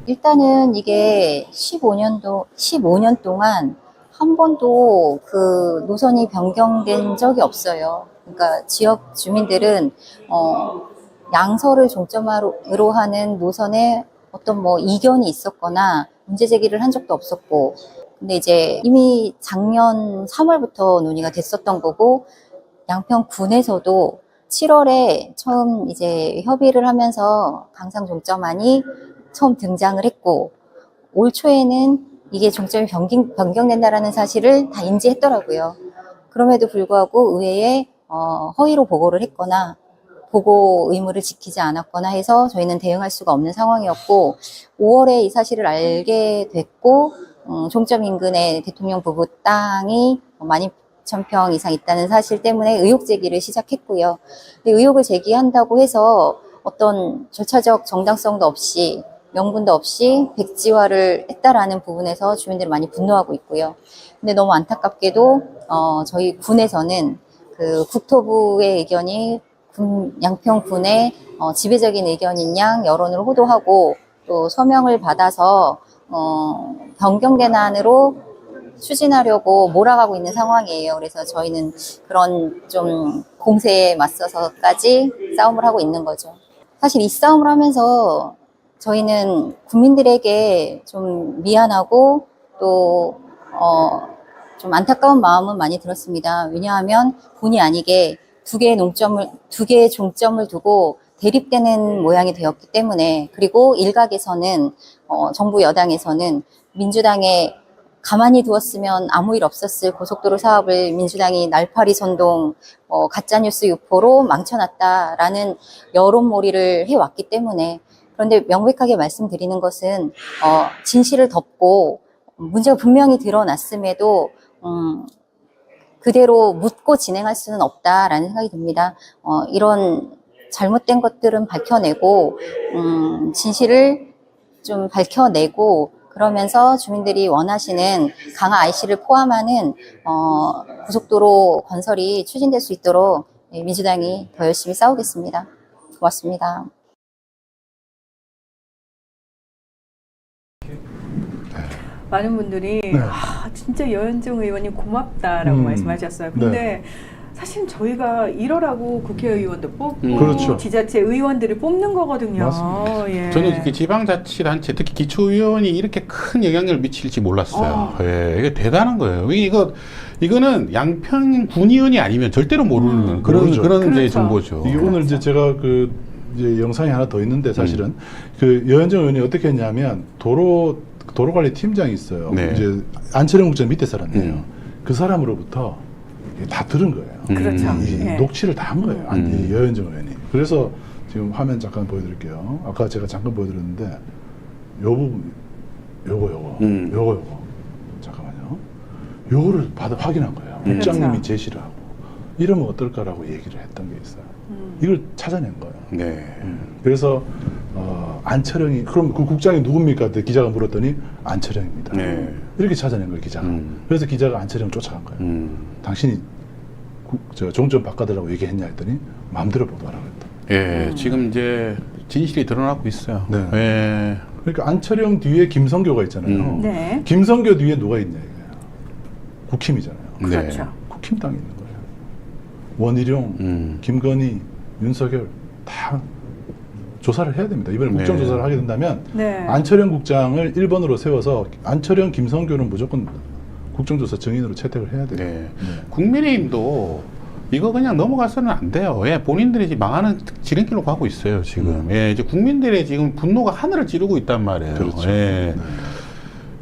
일단은 이게 15년 동안 한 번도 그 노선이 변경된 적이 없어요. 그러니까 지역 주민들은 양서를 종점으로 하는 노선에 어떤 뭐 이견이 있었거나 문제 제기를 한 적도 없었고, 근데 이제 이미 작년 3월부터 논의가 됐었던 거고, 양평군에서도 7월에 처음 이제 협의를 하면서 강상 종점안이 처음 등장을 했고, 올 초에는 이게 종점이 변경된다라는 사실을 다 인지했더라고요. 그럼에도 불구하고 의회에 허위로 보고를 했거나 보고 의무를 지키지 않았거나 해서 저희는 대응할 수가 없는 상황이었고, 5월에 이 사실을 알게 됐고, 종점 인근에 대통령 부부 땅이 12,000평 이상 있다는 사실 때문에 의혹 제기를 시작했고요. 근데 의혹을 제기한다고 해서 어떤 절차적 정당성도 없이 명분도 없이 백지화를 했다라는 부분에서 주민들이 많이 분노하고 있고요. 근데 너무 안타깝게도 저희 군에서는 그 국토부의 의견이 양평군의 지배적인 의견인 양 여론을 호도하고 또 서명을 받아서 변경된 안으로 추진하려고 몰아가고 있는 상황이에요. 그래서 저희는 그런 좀 공세에 맞서서까지 싸움을 하고 있는 거죠. 사실 이 싸움을 하면서 저희는 국민들에게 좀 미안하고 또 좀 안타까운 마음은 많이 들었습니다. 왜냐하면 본의 아니게 두 개의 종점을 두고 대립되는 모양이 되었기 때문에, 그리고 일각에서는 정부 여당에서는 민주당에 가만히 두었으면 아무 일 없었을 고속도로 사업을 민주당이 날파리 선동, 가짜뉴스 유포로 망쳐놨다라는 여론몰이를 해왔기 때문에, 그런데 명백하게 말씀드리는 것은 진실을 덮고 문제가 분명히 드러났음에도 그대로 묻고 진행할 수는 없다라는 생각이 듭니다. 이런 잘못된 것들은 밝혀내고 진실을 좀 밝혀내고 그러면서 주민들이 원하시는 강화 IC를 포함하는 고속도로 건설이 추진될 수 있도록 민주당이 더 열심히 싸우겠습니다. 고맙습니다. 많은 분들이 진짜 여현중 의원님 고맙다라고 말씀하셨어요. 근데 사실 저희가 이러라고 국회의원도 뽑고 그렇죠. 지자체 의원들을 뽑는 거거든요. 맞습니다. 예. 저는 이렇게 지방자치단체 특히 기초의원이 이렇게 큰 영향력을 미칠지 몰랐어요. 예, 이게 대단한 거예요. 이거는 양평 군의원이 아니면 절대로 모르는 그런 이제 그렇죠. 정보죠. 이게 오늘 이제 제가 이제 영상이 하나 더 있는데 사실은 그 여현정 의원이 어떻게 했냐면 도로관리 팀장이 있어요. 네. 이제 안철영 국장 밑에 살았네요. 그 사람으로부터 다 들은 거예요. 그렇죠. 이 녹취를 다 한 거예요. 이 여현정 의원이. 그래서 지금 화면 잠깐 보여드릴게요. 아까 제가 잠깐 보여드렸는데 요 부분, 요거. 잠깐만요. 요거를 확인한 거예요. 국장님이 그렇죠. 제시를 하고 이러면 어떨까라고 얘기를 했던 게 있어요. 이걸 찾아낸 거예요. 네. 그래서 안철영이 그럼 그 국장이 누굽니까? 그때 기자가 물었더니 안철영입니다. 네. 이렇게 찾아낸 거예요, 기자가. 그래서 기자가 안철영을 쫓아간 거예요. 당신이 종점 바꿔달라고 얘기했냐 했더니 마음대로 보도하라고 했다. 예, 지금 이제 진실이 드러나고 있어요. 네. 예. 그러니까 안철영 뒤에 김성교가 있잖아요. 네. 김성교 뒤에 누가 있냐 이거예요. 국힘이잖아요. 그렇죠. 국힘 당이 있는 거예요. 원희룡, 김건희, 윤석열 다 조사를 해야 됩니다. 이번에 국정조사를 하게 된다면 안철영 국장을 1번으로 세워서 안철영, 김성교는 무조건 국정조사 증인으로 채택을 해야 돼요. 네. 국민의힘도 이거 그냥 넘어가서는 안 돼요. 예, 본인들이 지금 망하는 지름길로 가고 있어요, 지금. 예, 이제 국민들의 지금 분노가 하늘을 찌르고 있단 말이에요. 그렇죠. 예.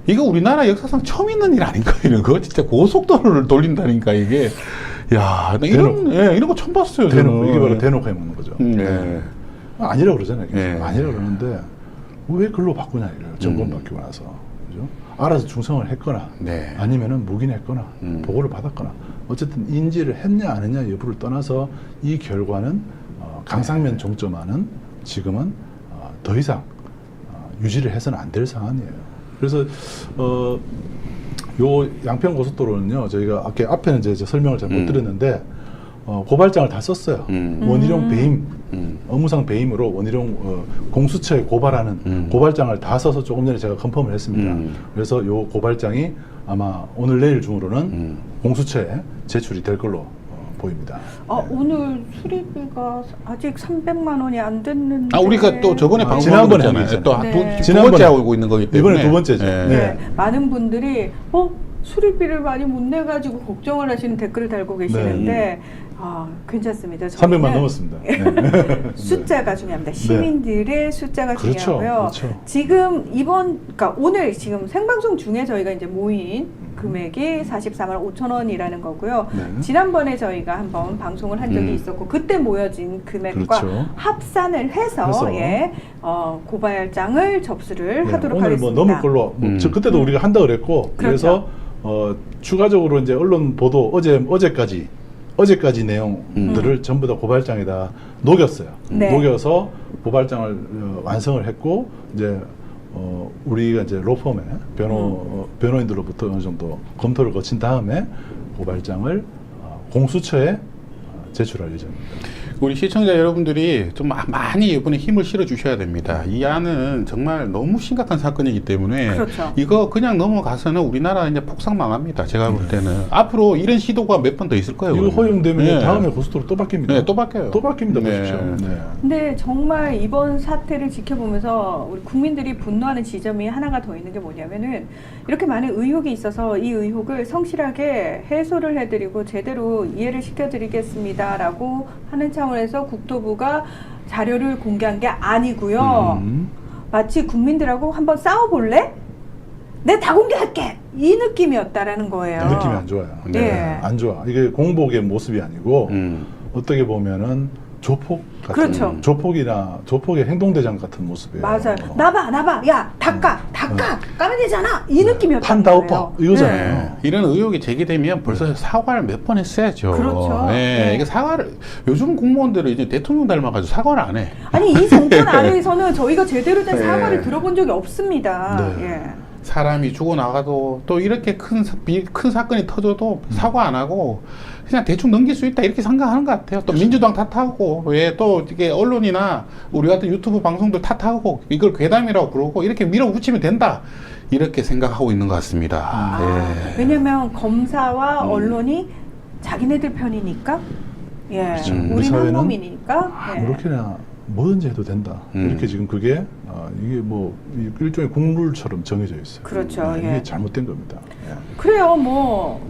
이거 우리나라 역사상 처음 있는 일 아닌가, 이런 거? 진짜 고속도로를 돌린다니까, 이게. 야, 나 이런 거 처음 봤어요, 대놓고, 저는. 이게 바로 대놓고 해먹는 거죠. 네. 아니라고 그러잖아요. 네. 아니라고 그러는데 왜 글로 바꾸냐 이거예요. 정권 바뀌고 나서. 그죠? 알아서 중성을 했거나 네. 아니면은 묵인했거나 보고를 받았거나 어쨌든 인지를 했냐 안 했냐 여부를 떠나서 이 결과는 강상면 종점화는 지금은 더 이상 유지를 해서는 안 될 상황이에요. 그래서 요 양평 고속도로는요 저희가 앞에는 이제 설명을 잘 못 드렸는데 고발장을 다 썼어요. 원희룡 배임, 업무상 배임으로 원희룡 공수처에 고발하는 고발장을 다 써서 조금 전에 제가 컨펌을 했습니다. 그래서 요 고발장이 아마 오늘 내일 중으로는 공수처에 제출이 될 걸로 보입니다. 오늘 수리비가 아직 300만 원이 안 됐는데. 우리가 또 저번에 지난번에 방송했잖아요. 또 네. 두 번째 하고 있는 거기 때문에. 이번에 두 번째죠. 네. 많은 분들이 수리비를 많이 못 내가지고 걱정을 하시는 댓글을 달고 계시는데 괜찮습니다. 300만 넘었습니다. 네. 숫자가 중요합니다. 시민들의 숫자가 중요하고요. 그렇죠. 지금 그러니까 오늘 지금 생방송 중에 저희가 이제 모인 금액이 44만 5천 원이라는 거고요. 지난번에 저희가 한번 방송을 한 적이 있었고 그때 모여진 금액과 합산을 해서 고발장을 접수를 하도록 오늘 하겠습니다. 뭐 넘을 걸로 그때도 우리가 한다 그랬고 그래서 추가적으로 이제 언론 보도 어제까지 내용들을 전부 다 고발장에다 녹였어요. 녹여서 고발장을 완성을 했고 이제 우리가 이제 로펌의 변호인들로부터 어느 정도 검토를 거친 다음에 고발장을 공수처에 제출할 예정입니다. 우리 시청자 여러분들이 좀 많이 이번에 힘을 실어 주셔야 됩니다. 이 안은 정말 너무 심각한 사건이기 때문에 이거 그냥 넘어가서는 우리나라 이제 폭삭 망합니다. 제가 볼 때는 앞으로 이런 시도가 몇 번 더 있을 거예요. 이거 허용되면 다음에 고속도로 또 바뀝니다. 네, 또 바뀌어요. 또 바뀝니다. 보십시오. 근데 정말 이번 사태를 지켜보면서 우리 국민들이 분노하는 지점이 하나가 더 있는 게 뭐냐면은 이렇게 많은 의혹이 있어서 이 의혹을 성실하게 해소를 해드리고 제대로 이해를 시켜드리겠습니다라고 하는 차원에서 국토부가 자료를 공개한 게 아니고요. 마치 국민들하고 한번 싸워볼래? 내가 다 공개할게! 이 느낌이었다라는 거예요. 느낌이 안 좋아요. 안 좋아. 이게 공복의 모습이 아니고 어떻게 보면은 조폭 같은 조폭의 행동대장 같은 모습이에요. 맞아요. 나봐, 야, 닦아, 까면 되잖아. 이 느낌이었던 판다 거예요. 오빠 이거잖아요. 이런 의혹이 제기되면 벌써 사과를 몇 번 했어야죠. 그렇죠. 이게 사과를 요즘 공무원들은 이제 대통령 닮아가지고 사과를 안 해. 아니 이 정권 안에서는 저희가 제대로 된 사과를 들어본 적이 없습니다. 사람이 죽어나가도 또 이렇게 큰 사건이 터져도 사과 안 하고 그냥 대충 넘길 수 있다 이렇게 생각하는 것 같아요. 또 민주당 탓하고 왜 또 이게 언론이나 우리 같은 유튜브 방송들 탓하고 이걸 괴담이라고 그러고 이렇게 밀어붙이면 된다 이렇게 생각하고 있는 것 같습니다. 예. 왜냐면 검사와 언론이 자기네들 편이니까, 예, 그렇죠. 우리 우리는 한 사회는 몸이니까. 예. 아무렇게나 뭐든지 해도 된다. 이렇게 지금 그게 이게 뭐 일종의 국룰처럼 정해져 있어요. 그렇죠. 이게 예. 잘못된 겁니다. 예. 그래요. 뭐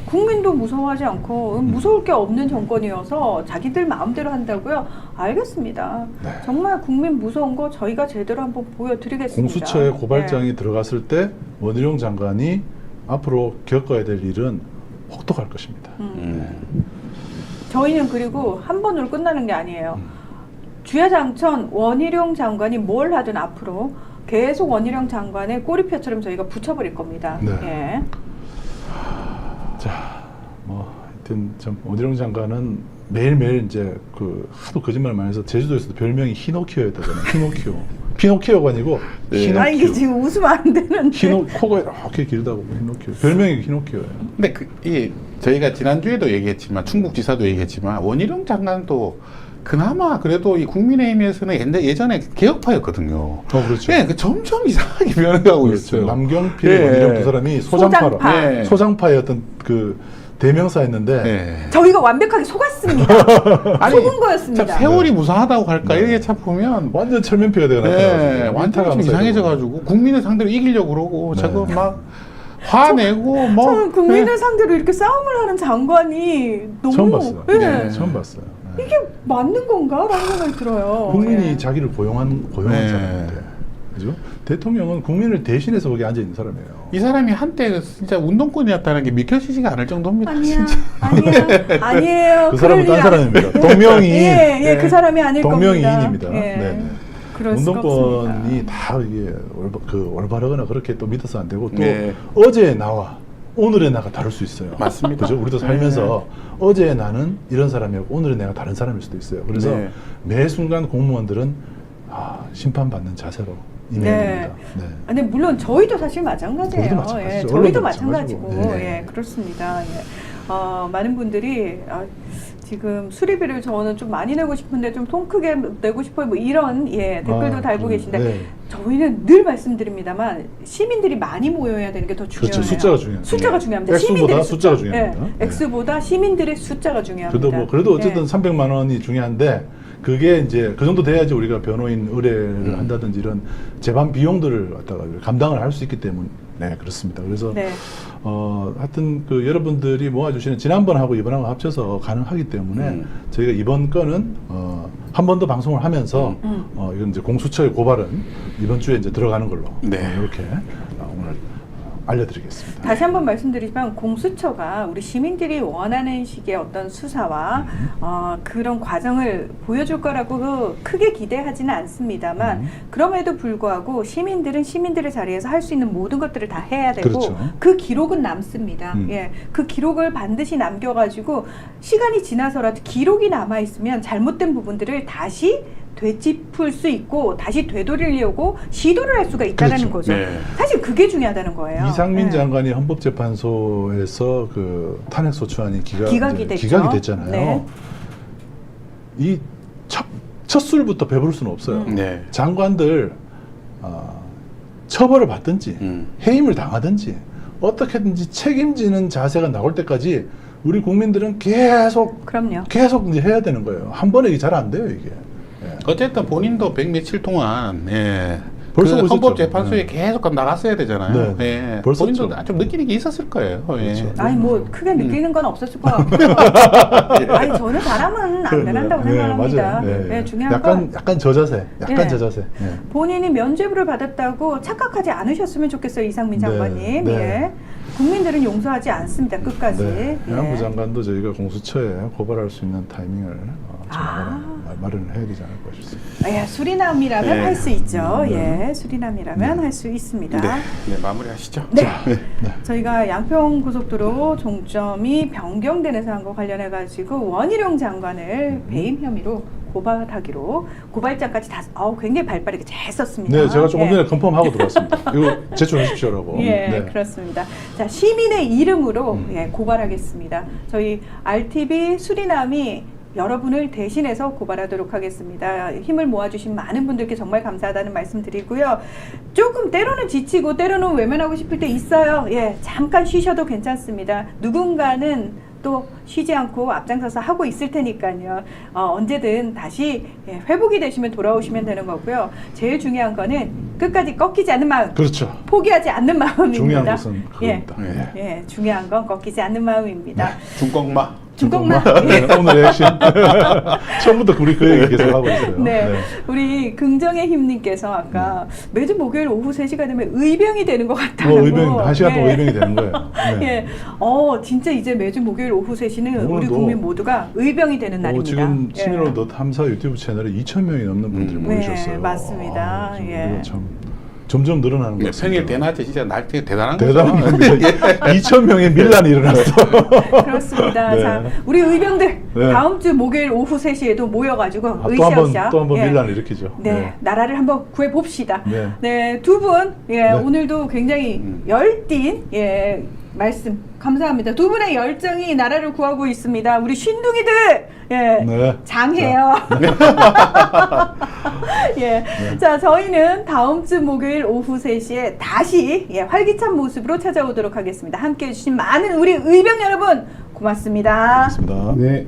국민도 무서워하지 않고 무서울 게 없는 정권이어서 자기들 마음대로 한다고요? 알겠습니다. 네. 정말 국민 무서운 거 저희가 제대로 한번 보여드리겠습니다. 공수처에 고발장이 예. 들어갔을 때 원희룡 장관이 앞으로 겪어야 될 일은 혹독할 것입니다. 저희는 그리고 한 번으로 끝나는 게 아니에요. 주야장천 원희룡 장관이 뭘 하든 앞으로 계속 원희룡 장관의 꼬리표처럼 저희가 붙여버릴 겁니다. 네. 예. 자, 뭐 하여튼 참 원희룡 장관은 매일매일 이제 그 하도 거짓말 많이 해서 제주도에서도 별명이 히노키오였다잖아요. 히노키오. 피노키오가 아니고 히노키오. 아 이게 지금 웃으면 안 되는데. 코가 이렇게 길다고 히노키오. 별명이 히노키오예요. 근데 이게 저희가 지난주에도 얘기했지만 충북지사도 얘기했지만 원희룡 장관도 그나마 그래도 이 국민의힘에서는 예전에 개혁파였거든요. 그렇죠. 예, 점점 이상하게 변해가고 그렇죠. 있어요. 남경필, 예. 원희룡 두 사람이 소장파. 예. 소장파의 어떤 그 대명사였는데 예. 저희가 완벽하게 속았습니다. 속은 거였습니다. 참 세월이 무상하다고 할까 네. 이게 참 보면 완전 철면피가 되고 네, 완전히 좀 이상해져가지고 국민의 상대로 이기려고 그러고 네. 자꾸 막 화내고 뭐 저는 국민을 네. 상대로 이렇게 싸움을 하는 장관이 너무 처음 봤어요. 예. 네, 처음 봤어요. 네. 이게 맞는 건가? 라는 생각이 들어요. 국민이 예. 자기를 고용한 네. 사람인데, 그죠? 대통령은 국민을 대신해서 거기 앉아 있는 사람이에요. 이 사람이 한때 진짜 운동권이었다는 게 믿겨지지가 않을 정도입니다. 아니야, 진짜. 아니에요. 그 사람은 그럴 딴 일 사람입니다. 동명이인. 예, 예, 그 사람이 아닐 동명이인입니다. 겁니다. 예. 네. 그럴 수가 운동권이 없습니다. 다 이게 올바르거나 그렇게 또 믿어서 안 되고 또 네. 어제의 나와 오늘의 나가 다를 수 있어요. 맞습니다. 그죠? 우리도 살면서 어제의 나는 이런 사람이고 오늘의 내가 다른 사람일 수도 있어요. 그래서 네. 매 순간 공무원들은 심판받는 자세로 임해야 됩니다. 네. 근데 물론 저희도 사실 마찬가지예요. 저희도 마찬가지죠. 예, 저희도 언론도 마찬가지고, 마찬가지고. 예, 그렇습니다. 예. 많은 분들이 지금 수리비를 저는 좀 많이 내고 싶은데 좀 통 크게 내고 싶어요. 뭐 이런 댓글도 달고 계신데 네. 저희는 늘 말씀드립니다만 시민들이 많이 모여야 되는 게 더 중요해요. 그렇죠. 숫자가 중요해요. 숫자가 중요합니다. 액수보다 시민들의 숫자가 중요합니다. 예, 액수보다 시민들의 숫자가 중요합니다. 그래도 어쨌든 예. 300만 원이 중요한데 그게 이제 그 정도 돼야지 우리가 변호인 의뢰를 한다든지 이런 재반 비용들을 갖다가 감당을 할 수 있기 때문에 그렇습니다. 그래서 네. 하여튼 그 여러분들이 모아주시는 지난번하고 이번하고 합쳐서 가능하기 때문에 저희가 이번 건은 한 번 더 방송을 하면서 이건 이제 공수처의 고발은 이번 주에 이제 들어가는 걸로 네. 이렇게 오늘 알려드리겠습니다. 다시 한번 말씀드리지만 공수처가 우리 시민들이 원하는 식의 어떤 수사와 그런 과정을 보여줄 거라고 크게 기대하지는 않습니다만 그럼에도 불구하고 시민들은 시민들의 자리에서 할 수 있는 모든 것들을 다 해야 되고 그렇죠. 그 기록은 남습니다. 예, 그 기록을 반드시 남겨가지고 시간이 지나서라도 기록이 남아있으면 잘못된 부분들을 다시 되짚을 수 있고 다시 되돌리려고 시도를 할 수가 있다는 그렇죠. 거죠. 네. 사실 그게 중요하다는 거예요. 이상민 예. 장관이 헌법재판소에서 그 탄핵소추안이 기각이 됐죠. 기각이 됐잖아요. 네. 이 첫 술부터 배부를 수는 없어요. 네. 장관들 처벌을 받든지 해임을 당하든지 어떻게든지 책임지는 자세가 나올 때까지 우리 국민들은 계속 이제 해야 되는 거예요. 한 번에 이게 잘 안 돼요, 이게. 어쨌든 본인도 100 며칠 동안 벌써 그 오셨죠? 헌법재판소에 계속 나갔어야 되잖아요. 네. 예. 벌써 본인도 오셨죠? 좀 느끼는 게 있었을 거예요. 그렇죠. 아니 뭐 크게 느끼는 건 없었을 것 같고요. 아니 저는 사람은 안 변한다고 생각합니다. 맞아요. 네. 네, 중요한 건 약간 저 자세. 네. 본인이 면죄부를 받았다고 착각하지 않으셨으면 좋겠어요, 이상민 장관님. 네. 예. 국민들은 용서하지 않습니다, 끝까지. 네. 예. 양부 장관도 저희가 공수처에 고발할 수 있는 타이밍을 마련을 해야 되지 않을까 싶습니다. 예, 수리남이라면 네. 할 수 있죠. 예, 수리남이라면 할 수 있습니다. 네, 마무리하시죠. 네. 저희가 양평고속도로 종점이 변경되는 사안과 관련해 가지고 원희룡 장관을 배임 혐의로 고발하기로 고발장까지 다 굉장히 발빠르게 잘 썼습니다. 네, 제가 조금 예. 전에 컨펌하고 들어왔습니다. 이거 제출하십시오라고. 예, 네. 그렇습니다. 자, 시민의 이름으로 예, 고발하겠습니다. 저희 RTV 수리남이 여러분을 대신해서 고발하도록 하겠습니다. 힘을 모아주신 많은 분들께 정말 감사하다는 말씀 드리고요. 조금 때로는 지치고 때로는 외면하고 싶을 때 있어요. 예, 잠깐 쉬셔도 괜찮습니다. 누군가는 또 쉬지 않고 앞장서서 하고 있을 테니까요. 언제든 다시 회복이 되시면 돌아오시면 되는 거고요. 제일 중요한 거는 끝까지 꺾이지 않는 마음. 그렇죠. 포기하지 않는 마음입니다. 중요한 것은 예, 그겁니다. 예, 중요한 건 꺾이지 않는 마음입니다. 중꺾마. 중꺾마. 네, 오늘의 핵심. 처음부터 우리 그 얘기 계속 하고 있어요. 네. 우리 긍정의 힘님께서 아까 매주 목요일 오후 3시가 되면 의병이 되는 것 같다고. 의병, 1시간 동안 의병이 되는 거예요. 네. 예. 진짜 이제 매주 목요일 오후 3시는 우리 오늘도 국민 모두가 의병이 되는 날입니다. 지금 예. 시민언론 더 탐사 유튜브 채널에 2,000명이 넘는 분들이 모이셨어요. 네, 맞습니다. 예. 이거 참 점점 늘어나는 것 네, 같습니다. 생일 대낮에 진짜 날짜 대단한 거죠. 대단합니다. 2,000명의 밀란이 일어났어. 그렇습니다. 네. 자, 우리 의병들 네. 다음 주 목요일 오후 3시에도 모여가지고 또 한 으쌰으쌰. 번 예. 밀란을 일으키죠. 네, 나라를 한번 구해 봅시다. 네. 네, 두 분, 예, 네. 오늘도 굉장히 열띤, 예, 말씀 감사합니다. 두 분의 열정이 나라를 구하고 있습니다. 우리 신둥이들, 예, 네. 장해요. 예, 자, 저희는 다음 주 목요일 오후 3시에 다시 활기찬 모습으로 찾아오도록 하겠습니다. 함께 해주신 많은 우리 의병 여러분, 고맙습니다. 고맙습니다. 네.